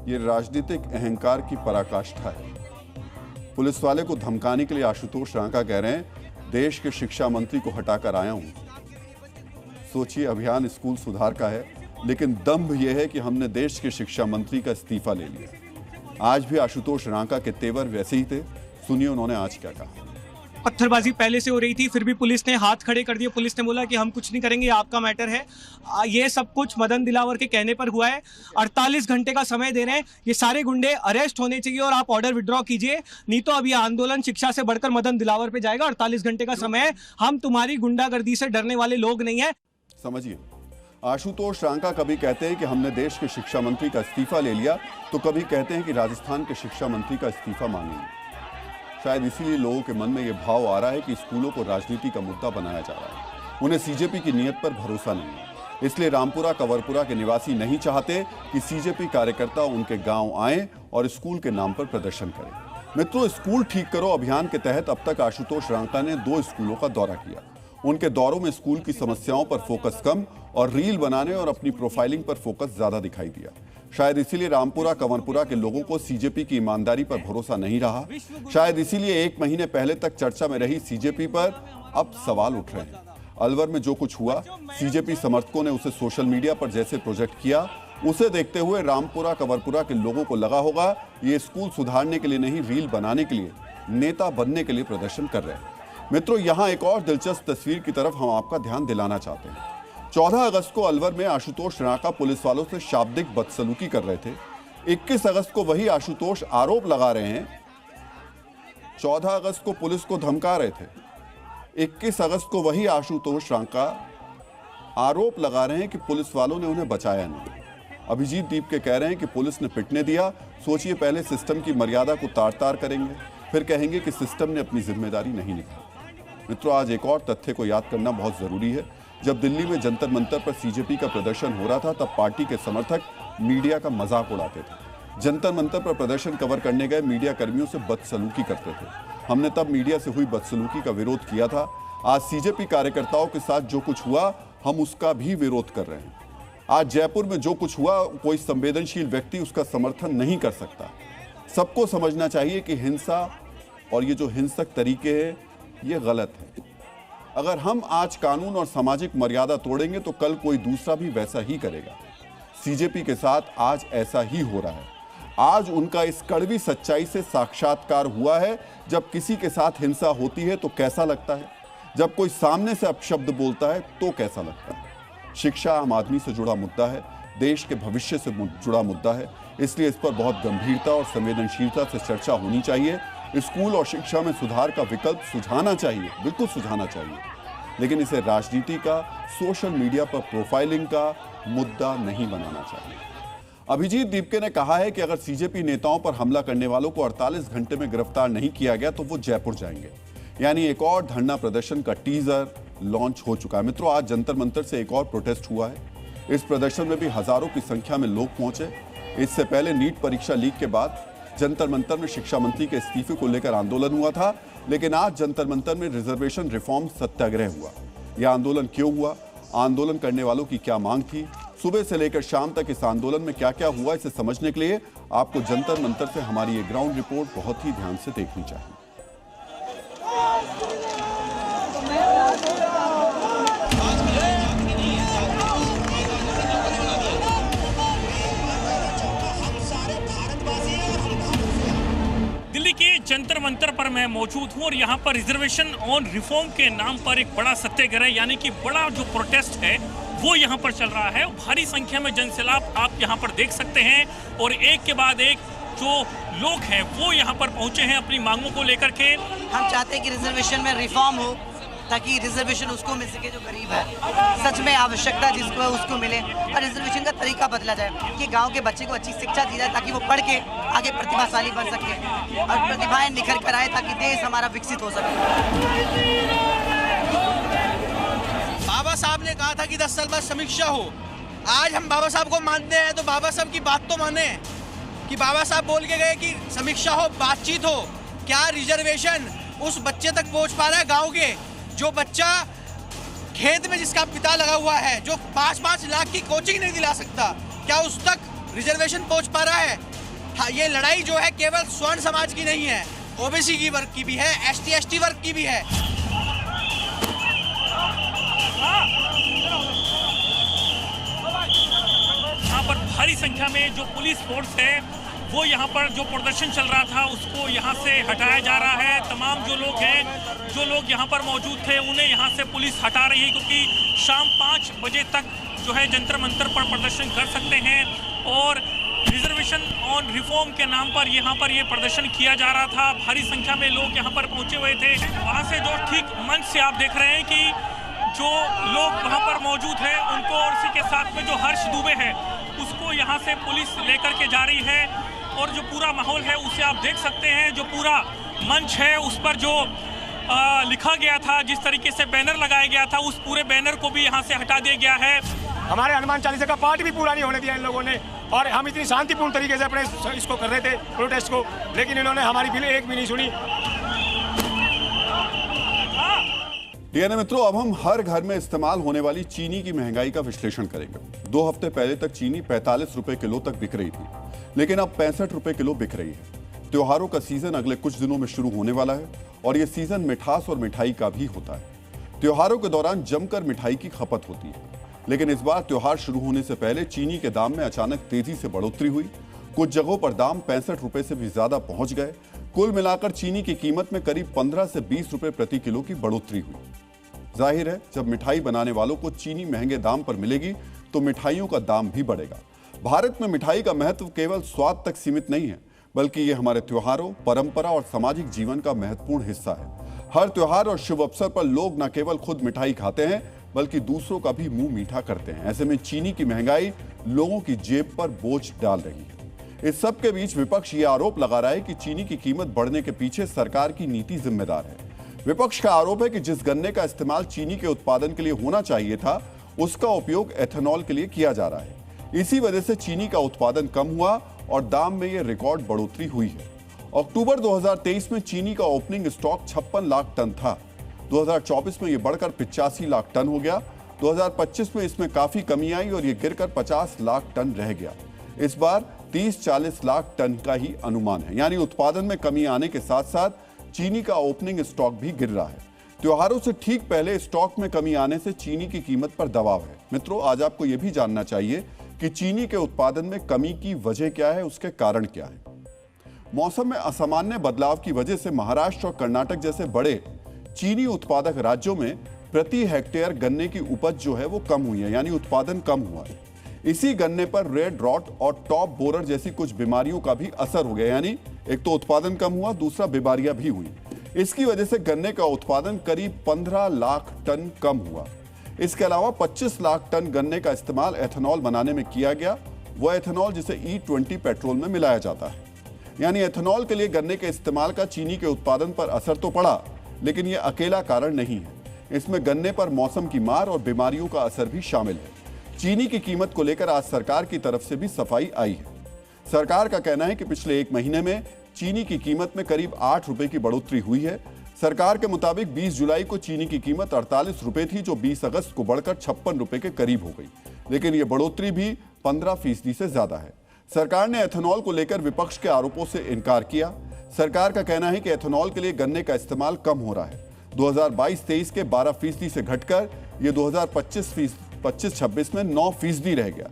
ये राजनीतिक अहंकार की पराकाष्ठा है। पुलिस वाले को धमकाने के लिए आशुतोष रांका कह रहे हैं, देश के शिक्षा मंत्री को हटाकर आया हूं। सोचिए, अभियान स्कूल सुधार का है, लेकिन दंभ यह है कि हमने देश के शिक्षा मंत्री का इस्तीफा ले लिया। आज भी आशुतोष रांका के तेवर वैसे ही थे। सुनिए उन्होंने आज क्या कहा।
पत्थरबाजी पहले से हो रही थी, फिर भी पुलिस ने हाथ खड़े कर दिए। पुलिस ने बोला कि हम कुछ नहीं करेंगे, आपका मैटर है। ये सब कुछ मदन दिलावर के कहने पर हुआ है। 48 घंटे का समय दे रहे हैं। ये सारे गुंडे अरेस्ट होने चाहिए और आप ऑर्डर विड्रॉ कीजिए, नहीं तो अब ये आंदोलन शिक्षा से बढ़कर मदन दिलावर पे जाएगा। 48 घंटे का समय है। हम तुम्हारी गुंडागर्दी से डरने वाले लोग नहीं है।
समझिए, आशुतोष रांका कभी कहते हैं कि हमने देश के शिक्षा मंत्री का इस्तीफा ले लिया, तो कभी कहते हैं कि राजस्थान के शिक्षा मंत्री का इस्तीफा मांगेंगे। शायद इसीलिए लोगों के मन में यह भाव आ रहा है कि स्कूलों को राजनीति का मुद्दा बनाया जा रहा है। उन्हें सीजेपी की नीयत पर भरोसा नहीं है, इसलिए रामपुरा कंवरपुरा के निवासी नहीं चाहते कि सीजेपी कार्यकर्ता उनके गांव आएं और स्कूल के नाम पर प्रदर्शन करें। मित्रों, स्कूल ठीक करो अभियान के तहत अब तक आशुतोष रांका ने 2 स्कूलों का दौरा किया। उनके दौरों में स्कूल की समस्याओं पर फोकस कम और रील बनाने और अपनी प्रोफाइलिंग पर फोकस ज्यादा दिखाई दिया। शायद इसीलिए रामपुरा कंवरपुरा के लोगों को सीजेपी की ईमानदारी पर भरोसा नहीं रहा। शायद इसीलिए 1 महीने पहले तक चर्चा में रही सीजेपी पर अब सवाल उठ रहे हैं। अलवर में जो कुछ हुआ, सीजेपी समर्थकों ने उसे सोशल मीडिया पर जैसे प्रोजेक्ट किया, उसे देखते हुए रामपुरा कंवरपुरा के लोगों को लगा होगा ये स्कूल सुधारने के लिए नहीं, रील बनाने के लिए, नेता बनने के लिए प्रदर्शन कर रहे हैं। मित्रों, यहां एक और दिलचस्प तस्वीर की तरफ हम आपका ध्यान दिलाना चाहते हैं। 14 अगस्त को अलवर में आशुतोष रांका पुलिस वालों से शाब्दिक बदसलूकी कर रहे थे। 21 अगस्त को वही आशुतोष आरोप लगा रहे हैं, 14 अगस्त को पुलिस को धमका रहे थे, 21 अगस्त को वही आशुतोष रांका आरोप लगा रहे हैं कि पुलिस वालों ने उन्हें बचाया नहीं। अभिजीत दीप के कह रहे हैं कि पुलिस ने पिटने दिया। सोचिए, पहले सिस्टम की मर्यादा को तार तार करेंगे, फिर कहेंगे कि सिस्टम ने अपनी जिम्मेदारी नहीं निभाई। मित्रों, आज एक और तथ्य को याद करना बहुत जरूरी है। जब दिल्ली में जंतर मंतर पर सीजेपी का प्रदर्शन हो रहा था, तब पार्टी के समर्थक मीडिया का मजाक उड़ाते थे। जंतर मंतर पर प्रदर्शन कवर करने गए मीडिया कर्मियों से बदसलूकी करते थे। हमने तब मीडिया से हुई बदसलूकी का विरोध किया था। आज सीजेपी कार्यकर्ताओं के साथ जो कुछ हुआ, हम उसका भी विरोध कर रहे हैं। आज जयपुर में जो कुछ हुआ, कोई संवेदनशील व्यक्ति उसका समर्थन नहीं कर सकता। सबको समझना चाहिए कि हिंसा और ये जो हिंसक तरीके हैं, ये गलत है। अगर हम आज कानून और सामाजिक मर्यादा तोड़ेंगे तो कल कोई दूसरा भी वैसा ही करेगा। सीजेपी के साथ आज ऐसा ही हो रहा है। आज उनका इस कड़वी सच्चाई से साक्षात्कार हुआ है। जब किसी के साथ हिंसा होती है तो कैसा लगता है, जब कोई सामने से अपशब्द बोलता है तो कैसा लगता है। शिक्षा आम आदमी से जुड़ा मुद्दा है, देश के भविष्य से जुड़ा मुद्दा है, इसलिए इस पर बहुत गंभीरता और संवेदनशीलता से चर्चा होनी चाहिए। स्कूल और शिक्षा में सुधार का विकल्प सुझाना चाहिए, बिल्कुल सुझाना चाहिए, लेकिन इसे राजनीति का, सोशल मीडिया पर प्रोफाइलिंग का मुद्दा नहीं बनाना चाहिए। अभिजीत दीपके ने कहा है कि अगर सीजेपी नेताओं पर हमला करने वालों को 48 घंटे में गिरफ्तार नहीं किया गया तो वो जयपुर जाएंगे। यानी एक और धरना प्रदर्शन का टीजर लॉन्च हो चुका है। मित्रों, आज जंतर मंतर से एक और प्रोटेस्ट हुआ है। इस प्रदर्शन में भी हजारों की संख्या में लोग पहुंचे। इससे पहले नीट परीक्षा लीक के बाद जंतर मंतर में शिक्षा मंत्री के इस्तीफे को लेकर आंदोलन हुआ था, लेकिन आज जंतर मंतर में रिजर्वेशन रिफॉर्म सत्याग्रह हुआ। यह आंदोलन क्यों हुआ, आंदोलन करने वालों की क्या मांग थी, सुबह से लेकर शाम तक इस आंदोलन में क्या क्या हुआ, इसे समझने के लिए आपको जंतर मंतर से हमारी ये ग्राउंड रिपोर्ट बहुत ही ध्यान से देखनी चाहिए।
दिल्ली के जंतर मंतर पर मैं मौजूद हूं और यहां पर रिजर्वेशन ऑन रिफॉर्म के नाम पर एक बड़ा सत्याग्रह यानी कि बड़ा जो प्रोटेस्ट है वो यहां पर चल रहा है। भारी संख्या में जनसैलाब आप यहां पर देख सकते हैं और एक के बाद एक जो लोग हैं वो यहां पर पहुंचे हैं अपनी मांगों को लेकर के।
हम चाहते हैं कि रिजर्वेशन में रिफॉर्म हो ताकि रिजर्वेशन उसको मिल सके जो गरीब है, सच में आवश्यकता जिसको है उसको मिले, और रिजर्वेशन का तरीका बदला जाए कि गांव के बच्चे को अच्छी शिक्षा दी जाए ताकि वो पढ़ के आगे प्रतिभाशाली बन सके और प्रतिभाएं निखर कर आए ताकि देश हमारा विकसित हो सके।
बाबा साहब ने कहा था कि 10 साल बाद समीक्षा हो। आज हम बाबा साहब को मानते हैं तो बाबा साहब की बात तो माने कि बाबा साहब बोल के गए कि समीक्षा हो, बातचीत हो। क्या रिजर्वेशन उस बच्चे तक पहुंच पा रहा है गांव के, जो बच्चा खेत में जिसका पिता लगा हुआ है, जो 5-5 लाख की कोचिंग नहीं दिला सकता, क्या उस तक रिजर्वेशन पहुंच पा रहा है? हाँ, ये लड़ाई जो है केवल स्वर्ण समाज की नहीं है, ओबीसी की वर्ग की भी है, ST वर्ग की भी है।
यहाँ पर भारी संख्या में जो पुलिस फोर्स है वो यहाँ पर जो प्रदर्शन चल रहा था उसको यहाँ से हटाया जा रहा है। तमाम जो लोग हैं, जो लोग यहाँ पर मौजूद थे, उन्हें यहाँ से पुलिस हटा रही है क्योंकि शाम 5 बजे तक जो है जंतर मंतर पर प्रदर्शन कर सकते हैं। और रिजर्वेशन ऑन रिफॉर्म के नाम पर यहाँ पर ये प्रदर्शन किया जा रहा था। भारी संख्या में लोग यहाँ पर पहुँचे हुए थे। वहाँ से जो ठीक मंच से आप देख रहे हैं कि जो लोग वहाँ पर मौजूद हैं उनको और इसी के उनके साथ में जो हर्ष दुबे है उसको यहाँ से पुलिस लेकर के जा रही है। और जो पूरा माहौल है उसे आप देख सकते हैं, जो पूरा मंच है उस पर जो लिखा गया था, जिस तरीके से बैनर लगाया गया था, उस पूरे बैनर को भी यहाँ से हटा दिया गया है।
हमारे हनुमान चालीसा का पाठ भी पूरा नहीं होने दिया इन लोगों ने, और हम इतनी शांतिपूर्ण तरीके से अपने इसको कर रहे थे प्रोटेस्ट को, लेकिन इन्होंने हमारी बिल एक भी नहीं सुनी।
डीएनए मित्रों, अब हम हर घर में इस्तेमाल होने वाली चीनी की महंगाई का विश्लेषण करेंगे। 2 हफ्ते पहले तक चीनी 45 रुपए किलो तक बिक रही थी, लेकिन अब 65 रुपए किलो बिक रही है। त्योहारों का सीजन अगले कुछ दिनों में शुरू होने वाला है और यह सीजन मिठास और मिठाई का भी होता है। त्योहारों के दौरान जमकर मिठाई की खपत होती है, लेकिन इस बार त्योहार शुरू होने से पहले चीनी के दाम में अचानक तेजी से बढ़ोतरी हुई। कुछ जगहों पर दाम 65 रुपए से भी ज्यादा पहुंच गए। कुल मिलाकर चीनी की कीमत में करीब 15 से 20 रुपए प्रति किलो की बढ़ोतरी हुई। जाहिर है, जब मिठाई बनाने वालों को चीनी महंगे दाम पर मिलेगी तो मिठाइयों का दाम भी बढ़ेगा। भारत में मिठाई का महत्व केवल स्वाद तक सीमित नहीं है, बल्कि ये हमारे त्योहारों, परंपरा और सामाजिक जीवन का महत्वपूर्ण हिस्सा है। हर त्योहार और शुभ अवसर पर लोग न केवल खुद मिठाई खाते हैं, बल्कि दूसरों का भी मुंह मीठा करते हैं। ऐसे में चीनी की महंगाई लोगों की जेब पर बोझ डाल रही है। इस सब के बीच विपक्ष ये आरोप लगा रहा है कि चीनी की कीमत बढ़ने के पीछे सरकार की नीति जिम्मेदार है। विपक्ष का आरोप है कि जिस गन्ने का इस्तेमाल चीनी के उत्पादन के लिए होना चाहिए था, उसका उपयोग एथेनॉल के लिए किया जा रहा है। इसी वजह से चीनी का उत्पादन कम हुआ और दाम में यह रिकॉर्ड बढ़ोतरी हुई है। अक्टूबर 2023 में चीनी का ओपनिंग स्टॉक 56 लाख टन था। 2024 में यह बढ़कर 85 लाख टन हो गया। 2025 में इसमें काफी कमी आई और यह गिरकर 50 लाख टन रह गया। इस बार 30-40 लाख टन का ही अनुमान है, यानी उत्पादन में कमी आने के साथ साथ चीनी का ओपनिंग स्टॉक भी गिर रहा है। त्योहारों से ठीक पहले स्टॉक में कमी आने से चीनी की कीमत पर दबाव है। मित्रों, आज आपको यह भी जानना चाहिए कि चीनी के उत्पादन में कमी की वजह क्या है, उसके कारण क्या है। मौसम में असामान्य बदलाव की वजह से महाराष्ट्र और कर्नाटक जैसे बड़े चीनी उत्पादक राज्यों में प्रति हेक्टेयर गन्ने की उपज जो है वो कम हुई है, यानी उत्पादन कम हुआ है। इसी गन्ने पर रेड रॉट और टॉप बोरर जैसी कुछ बीमारियों का भी असर हो गया, यानी एक तो उत्पादन कम हुआ, दूसरा बीमारियां भी हुई। इसकी वजह से गन्ने का उत्पादन करीब 15 लाख टन कम हुआ। इसके अलावा 25 लाख टन गन्ने का इस्तेमाल एथेनॉल बनाने में किया गया, वह एथेनॉल जिसे E20 पेट्रोल में मिलाया जाता है। यानी एथेनॉल के लिए गन्ने के इस्तेमाल का चीनी के उत्पादन पर असर तो पड़ा, लेकिन यह अकेला कारण नहीं है। इसमें गन्ने पर मौसम की मार और बीमारियों का असर भी शामिल है। चीनी की कीमत को लेकर आज सरकार की तरफ से भी सफाई आई है। सरकार का कहना है कि पिछले 1 महीने में चीनी की कीमत में करीब 8 रुपए की बढ़ोतरी हुई है। सरकार के मुताबिक 20 जुलाई को चीनी की कीमत 48 रुपए थी, जो 20 अगस्त को बढ़कर 56 रुपए के करीब हो गई, लेकिन यह बढ़ोतरी भी 15% से ज्यादा है। सरकार ने एथेनॉल को लेकर विपक्ष के आरोपों से इनकार किया। सरकार का कहना है कि एथेनॉल के लिए गन्ने का इस्तेमाल कम हो रहा है। 2022-23 के 12% से घटकर यह 2025-26 में 9% रह गया।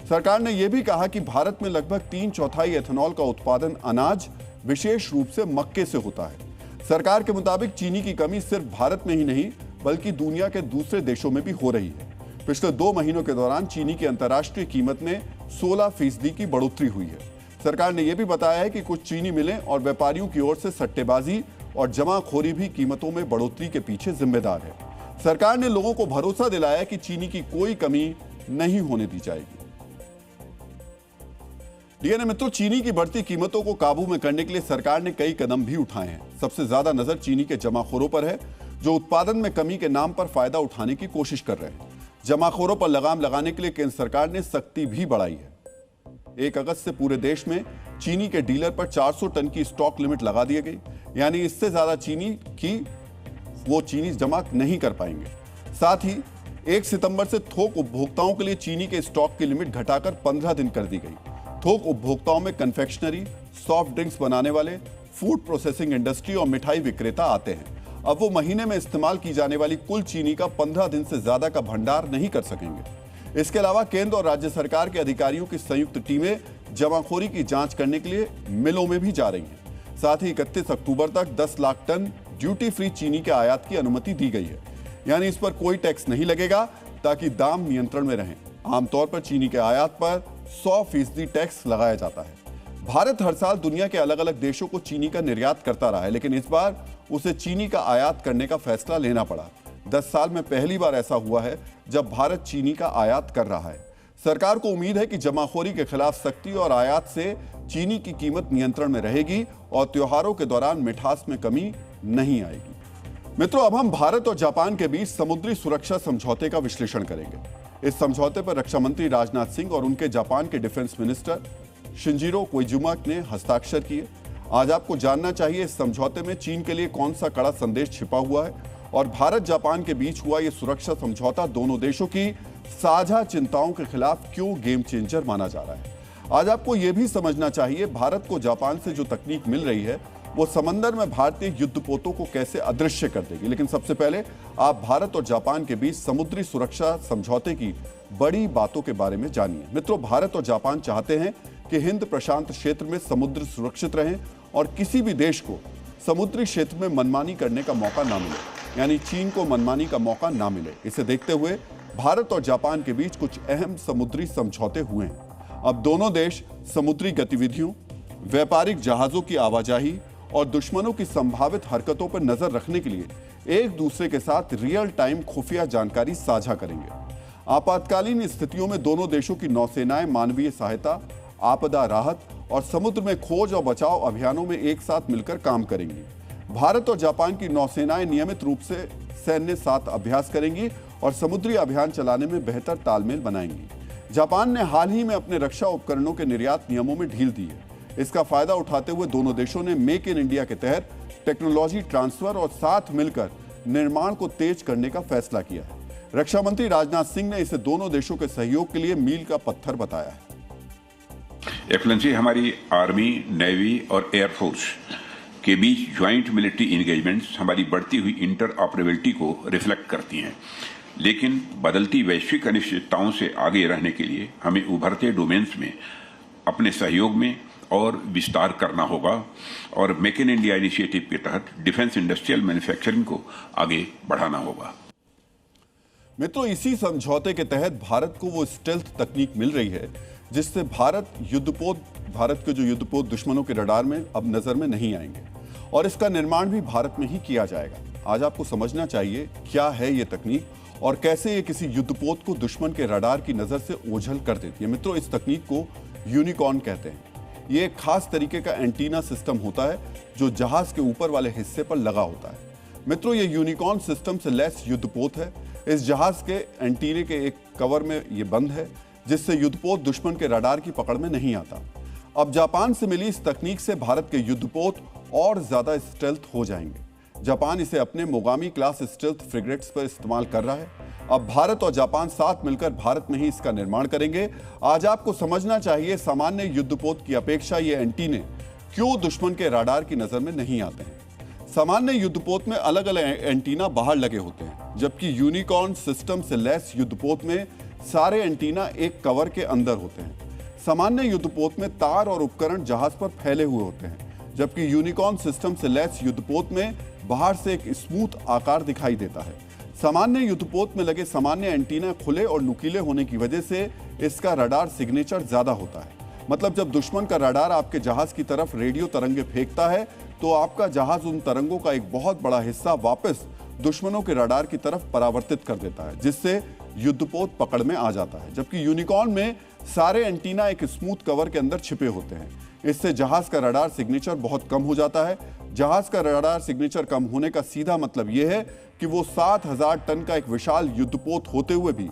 सरकार ने यह भी कहा कि भारत में लगभग 3/4 एथेनॉल का उत्पादन अनाज, विशेष रूप से मक्के से होता है। सरकार के मुताबिक चीनी की कमी सिर्फ भारत में ही नहीं, बल्कि दुनिया के दूसरे देशों में भी हो रही है। पिछले 2 महीनों के दौरान चीनी की अंतर्राष्ट्रीय कीमत में 16% की बढ़ोतरी हुई है। सरकार ने यह भी बताया है कि कुछ चीनी मिलें और व्यापारियों की ओर से सट्टेबाजी और जमाखोरी भी कीमतों में बढ़ोतरी के पीछे जिम्मेदार है। सरकार ने लोगों को भरोसा दिलाया कि चीनी की कोई कमी नहीं होने दी जाएगी। डीएनए मित्रों, चीनी की बढ़ती कीमतों को काबू में करने के लिए सरकार ने कई कदम भी उठाए हैं। सबसे ज्यादा नजर चीनी के जमाखोरों पर है, जो उत्पादन में कमी के नाम पर फायदा उठाने की कोशिश कर रहे हैं। जमाखोरों पर लगाम लगाने के लिए केंद्र सरकार ने सख्ती भी बढ़ाई है। 1 अगस्त से पूरे देश में चीनी के डीलर पर 400 टन की स्टॉक लिमिट लगा दी गई, यानी इससे ज्यादा चीनी जमा नहीं कर पाएंगे। साथ ही 1 सितंबर से थोक उपभोक्ताओं के लिए चीनी के स्टॉक की लिमिट घटाकर 15 दिन कर दी गई। थोक उपभोक्ताओं में कन्फेक्शनरी, सॉफ्ट ड्रिंक्स बनाने वाले, फूड प्रोसेसिंग इंडस्ट्री और मिठाई विक्रेता आते हैं। अब वो महीने में इस्तेमाल की जाने वाली कुल चीनी का 15 दिन से ज्यादा का भंडार नहीं कर सकेंगे। इसके अलावा केंद्र और राज्य सरकार के अधिकारियों की संयुक्त टीमें जमाखोरी की जांच करने के लिए मिलों में भी जा रही हैं। साथ ही 31 अक्टूबर तक 10 लाख टन ड्यूटी फ्री चीनी के आयात की अनुमति दी गई है, यानी इस पर कोई टैक्स नहीं लगेगा ताकि दाम नियंत्रण में रहें। आमतौर पर चीनी के आयात पर 100% टैक्स लगाया जाता है। भारत हर साल दुनिया के अलग अलग देशों को चीनी का निर्यात करता रहा है, लेकिन इस बार उसे चीनी का आयात करने का फैसला लेना पड़ा। 10 साल में पहली बार ऐसा हुआ है जब भारत चीनी का आयात कर रहा है। सरकार को उम्मीद है कि जमाखोरी के खिलाफ सख्ती और आयात से चीनी की कीमत नियंत्रण में रहेगी और त्योहारों के दौरान मिठास में कमी नहीं आएगी। मित्रों, अब हम भारत और जापान के बीच समुद्री सुरक्षा समझौते का विश्लेषण करेंगे। इस समझौते पर रक्षा मंत्री राजनाथ सिंह और उनके जापान के डिफेंस मिनिस्टर शिंजिरो कोइजुमा ने हस्ताक्षर किए। आज आपको जानना चाहिए इस समझौते में चीन के लिए कौन सा कड़ा संदेश छिपा हुआ है और भारत जापान के बीच हुआ यह सुरक्षा समझौता दोनों देशों की साझा चिंताओं के खिलाफ क्यों गेम चेंजर माना जा रहा है। आज आपको यह भी समझना चाहिए भारत को जापान से जो तकनीक मिल रही है वो समंदर में भारतीय युद्धपोतों को कैसे अदृश्य कर देगी। लेकिन सबसे पहले आप भारत और जापान के बीच समुद्री सुरक्षा समझौते की बड़ी बातों के बारे में जानिए। मित्रों, भारत और जापान चाहते हैं कि हिंद प्रशांत क्षेत्र में समुद्र सुरक्षित रहें और किसी भी देश को समुद्री क्षेत्र में मनमानी करने का मौका ना मिले, यानी चीन को मनमानी का मौका ना मिले। इसे देखते हुए भारत और जापान के बीच कुछ अहम समुद्री समझौते हुए हैं। अब दोनों देश समुद्री गतिविधियों, व्यापारिक जहाजों की आवाजाही और दुश्मनों की संभावित हरकतों पर नजर रखने के लिए एक दूसरे के साथ रियल टाइम खुफिया जानकारी साझा करेंगे। आपातकालीन स्थितियों में दोनों देशों की नौसेनाएं मानवीय सहायता, आपदा राहत और समुद्र में खोज और बचाव अभियानों में एक साथ मिलकर काम करेंगी। भारत और जापान की नौसेनाएं नियमित रूप से सैन्य साथ अभ्यास करेंगी और समुद्री अभियान चलाने में बेहतर तालमेल बनाएंगी। जापान ने हाल ही में अपने रक्षा उपकरणों के निर्यात नियमों में ढील दी है। इसका फायदा उठाते हुए दोनों देशों ने मेक इन इंडिया के तहत टेक्नोलॉजी ट्रांसफर और साथ मिलकर निर्माण को तेज करने का फैसला किया है। रक्षा मंत्री राजनाथ सिंह ने इसे दोनों देशों के सहयोग के लिए मील का पत्थर बताया है।
एक्सलेंसी, हमारी आर्मी, नेवी और एयरफोर्स के बीच ज्वाइंट मिलिट्री इंगेजमेंट्स हमारी बढ़ती हुई इंटर ऑपरेबिलिटी को रिफ्लेक्ट करती हैं, लेकिन बदलती वैश्विक अनिश्चितताओं से आगे रहने के लिए हमें उभरते डोमेन्स में अपने सहयोग में और विस्तार करना होगा और मेक इन इंडिया इनिशिएटिव के तहत डिफेंस इंडस्ट्रियल मैन्युफैक्चरिंग को आगे बढ़ाना होगा।
मित्रों, इसी समझौते के तहत भारत को वो स्टेल्थ तकनीक मिल रही है जिससे भारत के जो युद्धपोत दुश्मनों के रडार में अब नजर में नहीं आएंगे और इसका निर्माण भी भारत में ही किया जाएगा। आज आपको समझना चाहिए क्या है ये तकनीक और कैसे ये किसी युद्धपोत को दुश्मन के रडार की नजर से ओझल कर देती है। मित्रों, इस तकनीक को यूनिकॉर्न कहते हैं। ये एक खास तरीके का एंटीना सिस्टम होता है जो जहाज के ऊपर वाले हिस्से पर लगा होता है। मित्रों, ये यूनिकॉर्न सिस्टम से लैस युद्धपोत है। इस जहाज के एंटीने के एक कवर में ये बंद है जिससे युद्धपोत दुश्मन के रडार की पकड़ में नहीं आता। अब जापान से मिली इस तकनीक से भारत के युद्धपोत और ज्यादा स्टेल्थ हो जाएंगे। जापान इसे अपने मोगामी क्लास स्टेल्थ फ्रिगेट्स पर इस्तेमाल कर रहा है। अब भारत और जापान साथ मिलकर भारत में ही इसका निर्माण करेंगे। आज आपको समझना चाहिए सामान्य युद्धपोत की अपेक्षा ये एंटीने क्यों दुश्मन के रडार की नजर में नहीं आते हैं। सामान्य युद्धपोत में अलग अलग एंटीना बाहर लगे होते हैं, जबकि यूनिकॉर्न सिस्टम से लैस युद्धपोत में सारे एंटीना एक कवर के अंदर होते हैं। सामान्य युद्धपोत में तार और उपकरण जहाज पर फैले हुए होते हैं, जबकि यूनिकॉर्न सिस्टम से लैस युद्धपोत में बाहर से एक स्मूथ आकार दिखाई देता है। सामान्य युद्धपोत में लगे सामान्य एंटीना खुले और नुकीले होने की वजह से इसका रडार सिग्नेचर ज्यादा होता है। मतलब जब दुश्मन का रडार आपके जहाज की तरफ रेडियो तरंगे फेंकता है तो आपका जहाज उन तरंगों का एक बहुत बड़ा हिस्सा वापस दुश्मनों के रडार की तरफ परावर्तित कर देता है, जिससे युद्धपोत पकड़ में आ जाता है। जबकि यूनिकॉर्न में सारे एंटीना एक स्मूथ कवर के अंदर छिपे होते हैं। इससे जहाज का रडार सिग्नेचर बहुत कम हो जाता है। जहाज का रडार सिग्नेचर कम होने का सीधा मतलब यह है कि वो 7000 टन का एक विशाल युद्धपोत होते हुए भी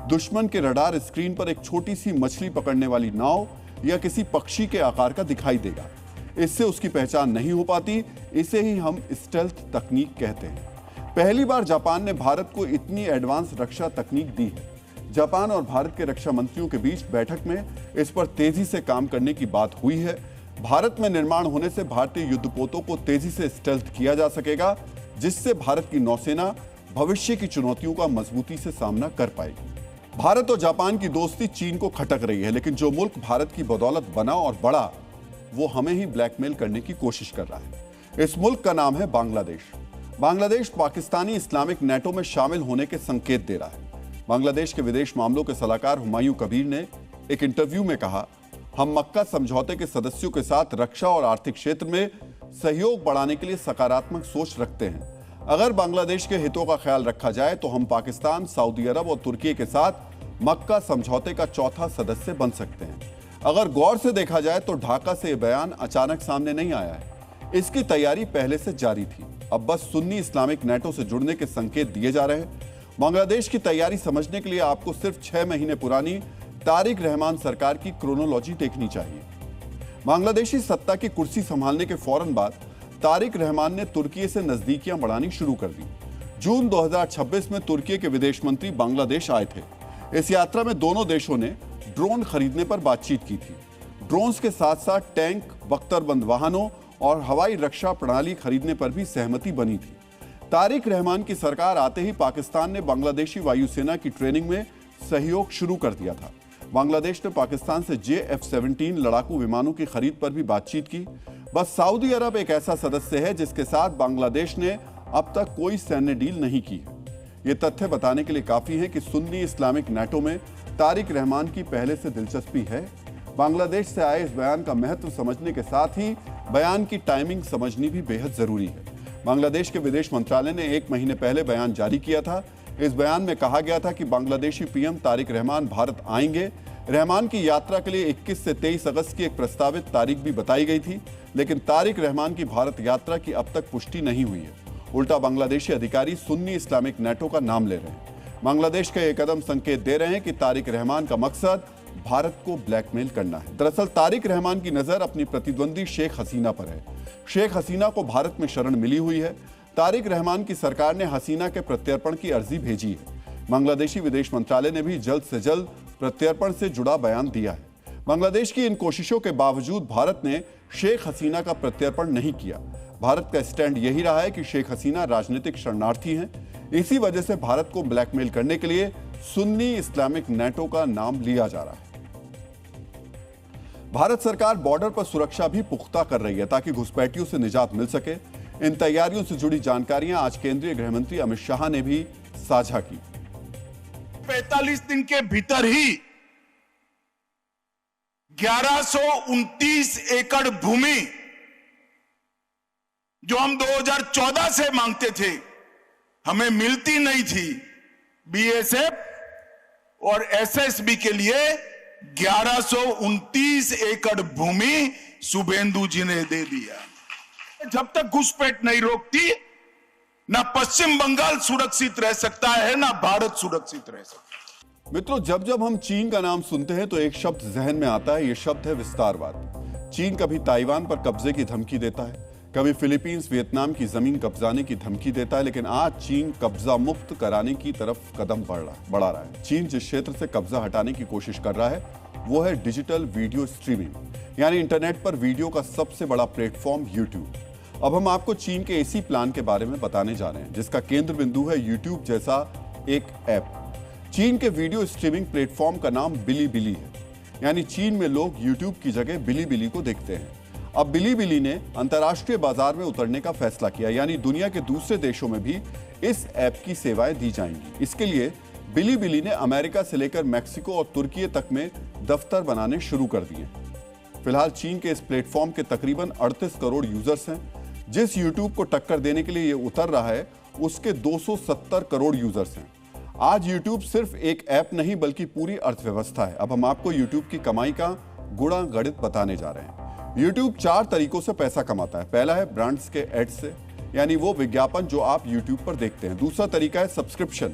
दुश्मन के रडार स्क्रीन पर एक छोटी सी मछली पकड़ने वाली नाव या किसी पक्षी के आकार का दिखाई देगा। इससे उसकी पहचान नहीं हो पाती। इसे ही हम स्टेल्थ तकनीक कहते हैं। पहली बार जापान ने भारत को इतनी एडवांस रक्षा तकनीक दी है। जापान और भारत के रक्षा मंत्रियों के बीच बैठक में इस पर तेजी से काम करने की बात हुई है। भारत में निर्माण होने से भारतीय युद्धपोतों को तेजी से स्टेल्थ किया जा सकेगा, जिससे भारत की नौसेना भविष्य की चुनौतियों का मजबूती से सामना कर पाएगी। भारत और जापान की दोस्ती चीन को खटक रही है, लेकिन जो मुल्क भारत की बदौलत बना और बढ़ा वो हमें ही ब्लैकमेल करने की कोशिश कर रहा है। इस मुल्क का नाम है बांग्लादेश। बांग्लादेश पाकिस्तानी इस्लामिक नेटो में शामिल होने के संकेत दे रहा है। बांग्लादेश के विदेश मामलों के सलाहकार हुमायूं कबीर ने एक इंटरव्यू में कहा, हम मक्का समझौते के सदस्यों के साथ रक्षा और आर्थिक क्षेत्र में सहयोग बढ़ाने के लिए सकारात्मक सोच रखते हैं। अगर बांग्लादेश के हितों का ख्याल रखा जाए तो हम पाकिस्तान, सऊदी अरब और तुर्की के साथ मक्का समझौते का चौथा सदस्य बन सकते हैं। अगर गौर से देखा जाए तो ढाका से यह बयान अचानक सामने नहीं आया है, इसकी तैयारी पहले से जारी थी। अब बस सुन्नी इस्लामिक नेटो से जुड़ने के संकेत दिए जा रहे हैं। बांग्लादेश की तैयारी समझने के लिए आपको सिर्फ 6 महीने पुरानी तारिक रहमान सरकार की क्रोनोलॉजी देखनी चाहिए। बांग्लादेशी सत्ता की कुर्सी संभालने के फौरन बाद तारिक रहमान ने तुर्की से नजदीकियां बढ़ानी शुरू कर दी। जून 2026 में तुर्की के विदेश मंत्री बांग्लादेश आए थे। इस यात्रा में दोनों देशों ने ड्रोन खरीदने पर बातचीत की थी। ड्रोन्स के साथ साथ टैंक, बख्तरबंद वाहनों और हवाई रक्षा प्रणाली खरीदने पर भी सहमति बनी थी। तारिक रहमान की सरकार आते ही पाकिस्तान ने बांग्लादेशी वायुसेना की ट्रेनिंग में सहयोग शुरू कर दिया था। बांग्लादेश ने पाकिस्तान से J-F-17 लड़ाकू विमानों की खरीद पर भी बातचीत की। बस सऊदी अरब एक ऐसा सदस्य है जिसके साथ बांग्लादेश ने अब तक कोई सैन्य डील नहीं की है। ये तथ्य बताने के लिए काफी है कि सुन्नी इस्लामिक नेटो में तारिक रहमान की पहले से दिलचस्पी है। बांग्लादेश से आए इस बयान का महत्व समझने के साथ ही बयान की टाइमिंग समझनी भी बेहद जरूरी है। बांग्लादेश के विदेश मंत्रालय ने 1 महीने पहले बयान जारी किया था। इस बयान में कहा गया था कि बांग्लादेशी पीएम तारिक रहमान भारत आएंगे। रहमान की यात्रा के लिए 21 से 23 अगस्त की एक प्रस्तावित तारीख भी बताई गई थी, लेकिन तारिक रहमान की भारत यात्रा की अब तक पुष्टि नहीं हुई है। उल्टा बांग्लादेशी अधिकारी सुन्नी इस्लामिक नेटो का नाम ले रहे हैं। बांग्लादेश का ये कदम संकेत दे रहे हैं कि तारिक रहमान का मकसद भारत को ब्लैकमेल करना है। दरअसल तारिक रहमान की नजर अपनी प्रतिद्वंदी शेख हसीना पर है। शेख हसीना को भारत में शरण मिली हुई है। तारिक रहमान की सरकार ने हसीना के प्रत्यर्पण की अर्जी भेजी है। बांग्लादेशी विदेश मंत्रालय ने भी जल्द से जल्द प्रत्यर्पण से जुड़ा बयान दिया है। बांग्लादेश की इन कोशिशों के बावजूद भारत ने शेख हसीना का प्रत्यर्पण नहीं किया। भारत का स्टैंड यही रहा है कि शेख हसीना राजनीतिक शरणार्थी हैं। इसी वजह से भारत को ब्लैकमेल करने के लिए सुन्नी इस्लामिक नेटो का नाम लिया जा रहा है। भारत सरकार बॉर्डर पर सुरक्षा भी पुख्ता कर रही है ताकि घुसपैठियों से निजात मिल सके। इन तैयारियों से जुड़ी जानकारियां आज केंद्रीय गृह मंत्री अमित शाह ने भी साझा की।
45 दिन के भीतर ही 1129 एकड़ भूमि जो हम 2014 से मांगते थे, हमें मिलती नहीं थी, बीएसएफ और एसएसबी के लिए 1129 एकड़ भूमि शुभेंदु जी ने दे दिया। जब तक घुसपैठ नहीं रोकती, ना पश्चिम बंगाल सुरक्षित रह सकता है, ना भारत सुरक्षित रह सकता है।
मित्रों, जब जब हम चीन का नाम सुनते हैं तो एक शब्द जहन में आता है। यह शब्द है विस्तारवाद। चीन कभी ताइवान पर कब्जे की धमकी देता है, कभी फिलीपींस, वियतनाम की जमीन कब्जाने की धमकी देता है, लेकिन आज चीन कब्जा मुक्त कराने की तरफ कदम बढ़ा रहा है। चीन जिस क्षेत्र से कब्जा हटाने की कोशिश कर रहा है वो है डिजिटल वीडियो स्ट्रीमिंग, यानी इंटरनेट पर वीडियो का सबसे बड़ा प्लेटफॉर्म यूट्यूब। अब हम आपको चीन के इसी प्लान के बारे में बताने जा रहे हैं जिसका केंद्र बिंदु है यूट्यूब जैसा एक ऐप। चीन के वीडियो स्ट्रीमिंग प्लेटफॉर्म का नाम बिलीबिली है, यानी चीन में लोग यूट्यूब की जगह बिलीबिली को देखते हैं। अब बिलीबिली ने अंतर्राष्ट्रीय बाजार में उतरने का फैसला किया, यानी दुनिया के दूसरे देशों में भी इस ऐप की सेवाएं दी जाएंगी। इसके लिए बिलीबिली ने अमेरिका से लेकर मैक्सिको और तुर्की तक में दफ्तर बनाने शुरू कर दिए। फिलहाल चीन के इस प्लेटफॉर्म के तकरीबन 38 करोड़ यूजर्स हैं। जिस यूट्यूब को टक्कर देने के लिए ये उतर रहा है उसके 270 करोड़ यूजर्स हैं। आज यूट्यूब सिर्फ एक ऐप नहीं बल्कि पूरी अर्थव्यवस्था है। अब हम आपको यूट्यूब की कमाई का गुणा गणित बताने जा रहे हैं। यूट्यूब 4 तरीकों से पैसा कमाता है। पहला है ब्रांड्स के एड से, यानी वो विज्ञापन जो आप यूट्यूब पर देखते हैं। दूसरा तरीका है सब्सक्रिप्शन,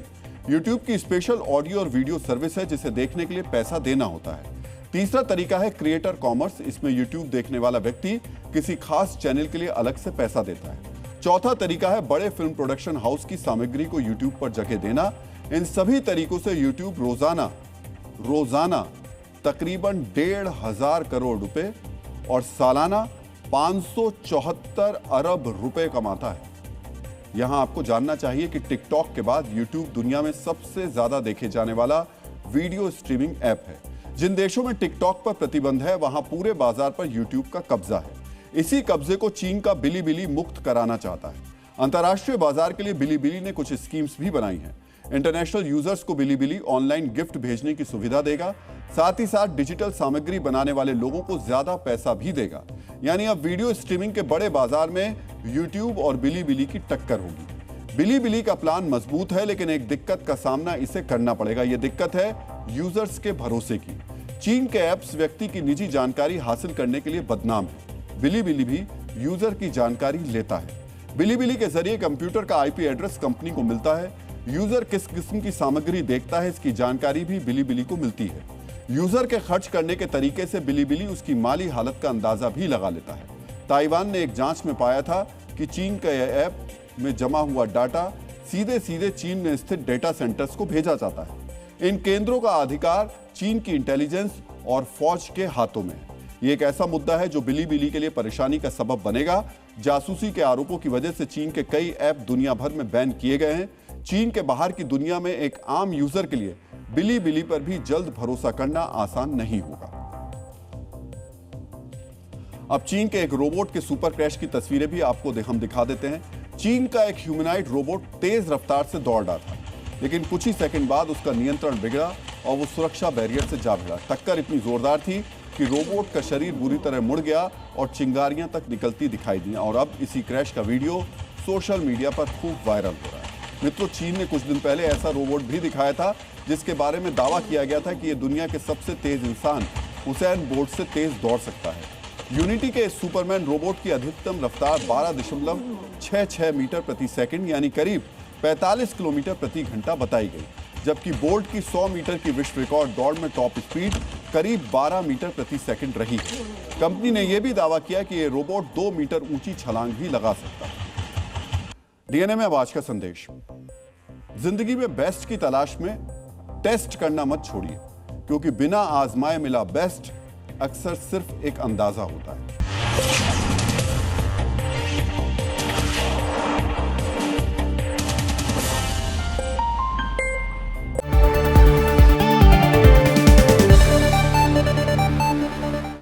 यूट्यूब की स्पेशल ऑडियो और वीडियो सर्विस है जिसे देखने के लिए पैसा देना होता है। तीसरा तरीका है क्रिएटर कॉमर्स, इसमें यूट्यूब देखने वाला व्यक्ति किसी खास चैनल के लिए अलग से पैसा देता है। चौथा तरीका है बड़े फिल्म प्रोडक्शन हाउस की सामग्री को यूट्यूब पर जगह देना। इन सभी तरीकों से यूट्यूब रोजाना तकरीबन 1,500 करोड़ रुपए और सालाना 574 अरब रुपए कमाता है। यहां आपको जानना चाहिए कि टिकटॉक के बाद यूट्यूब दुनिया में सबसे ज्यादा देखे जाने वाला वीडियो स्ट्रीमिंग ऐप है। जिन देशों में टिकटॉक पर प्रतिबंध है वहां पूरे बाजार पर यूट्यूब का कब्जा है। इसी कब्जे को चीन का बिलीबिली मुक्त कराना चाहता है। अंतर्राष्ट्रीय बाजार के लिए बिलीबिली ने कुछ स्कीम्स भी बनाई हैं। इंटरनेशनल यूजर्स को बिलीबिली ऑनलाइन गिफ्ट भेजने की सुविधा देगा, साथ ही साथ डिजिटल सामग्री बनाने वाले लोगों को ज्यादा पैसा भी देगा। यानी अब वीडियो स्ट्रीमिंग के बड़े बाजार में यूट्यूब और बिलीबिली की टक्कर होगी। बिलीबिली का प्लान मजबूत है, लेकिन एक दिक्कत का सामना इसे करना पड़ेगा। यह दिक्कत है यूजर्स के भरोसे की। चीन के ऐप्स व्यक्ति की निजी जानकारी हासिल करने के लिए बदनाम है। बिलीबिली भी यूजर की जानकारी लेता है। बिलीबिली के जरिए कंप्यूटर का आईपी एड्रेस कंपनी को मिलता है। यूजर किस किस्म की सामग्री देखता है, इसकी जानकारी भी बिलीबिली को मिलती है। यूजर के खर्च करने के तरीके से बिलीबिली उसकी माली हालत का अंदाजा भी लगा लेता है। ताइवान ने एक जांच में पाया था कि चीन का यह ऐप में जमा हुआ डाटा सीधे सीधे चीन में स्थित डेटा सेंटर्स को भेजा जाता है। इन केंद्रों का अधिकार चीन की इंटेलिजेंस और फौज के हाथों में है। ये एक ऐसा मुद्दा है जो बिलीबिली के लिए परेशानी का सबब बनेगा। जासूसी के आरोपों की वजह से चीन के कई ऐप दुनिया भर में बैन किए गए हैं। चीन के बाहर की दुनिया में एक आम यूजर के लिए बिलीबिली पर भी जल्द भरोसा करना आसान नहीं होगा। अब चीन के एक रोबोट के सुपर क्रैश की तस्वीरें भी आपको हम दिखा देते हैं। चीन का एक ह्यूमनॉइड रोबोट तेज रफ्तार से दौड़ रहा था, लेकिन कुछ ही सेकंड बाद उसका नियंत्रण बिगड़ा और वो सुरक्षा बैरियर से जा भिड़ा। टक्कर इतनी जोरदार थी कि रोबोट का शरीर बुरी तरह मुड़ गया और चिंगारियां तक निकलती दिखाई दी। और अब इसी क्रैश का वीडियो सोशल मीडिया पर खूब वायरल हो रहा है। मित्रों, चीन ने कुछ दिन पहले ऐसा रोबोट भी दिखाया था जिसके बारे में दावा किया गया था कि यह दुनिया के सबसे तेज इंसान हुसैन बोल्ट से तेज दौड़ सकता है। यूनिटी के इस सुपरमैन रोबोट की अधिकतम रफ्तार 12.66 मीटर प्रति सेकंड यानी करीब 45 किलोमीटर प्रति घंटा बताई गई, जबकि बोल्ट की 100 मीटर की विश्व रिकॉर्ड दौड़ में टॉप स्पीड करीब 12 मीटर प्रति सेकंड रही है। कंपनी ने यह भी दावा किया कि यह रोबोट 2 मीटर ऊंची छलांग भी लगा सकता है। डीएनए में अब आज का संदेश। जिंदगी में बेस्ट की तलाश में टेस्ट करना मत छोड़िए, क्योंकि बिना आजमाए मिला बेस्ट अक्सर सिर्फ एक अंदाजा होता है।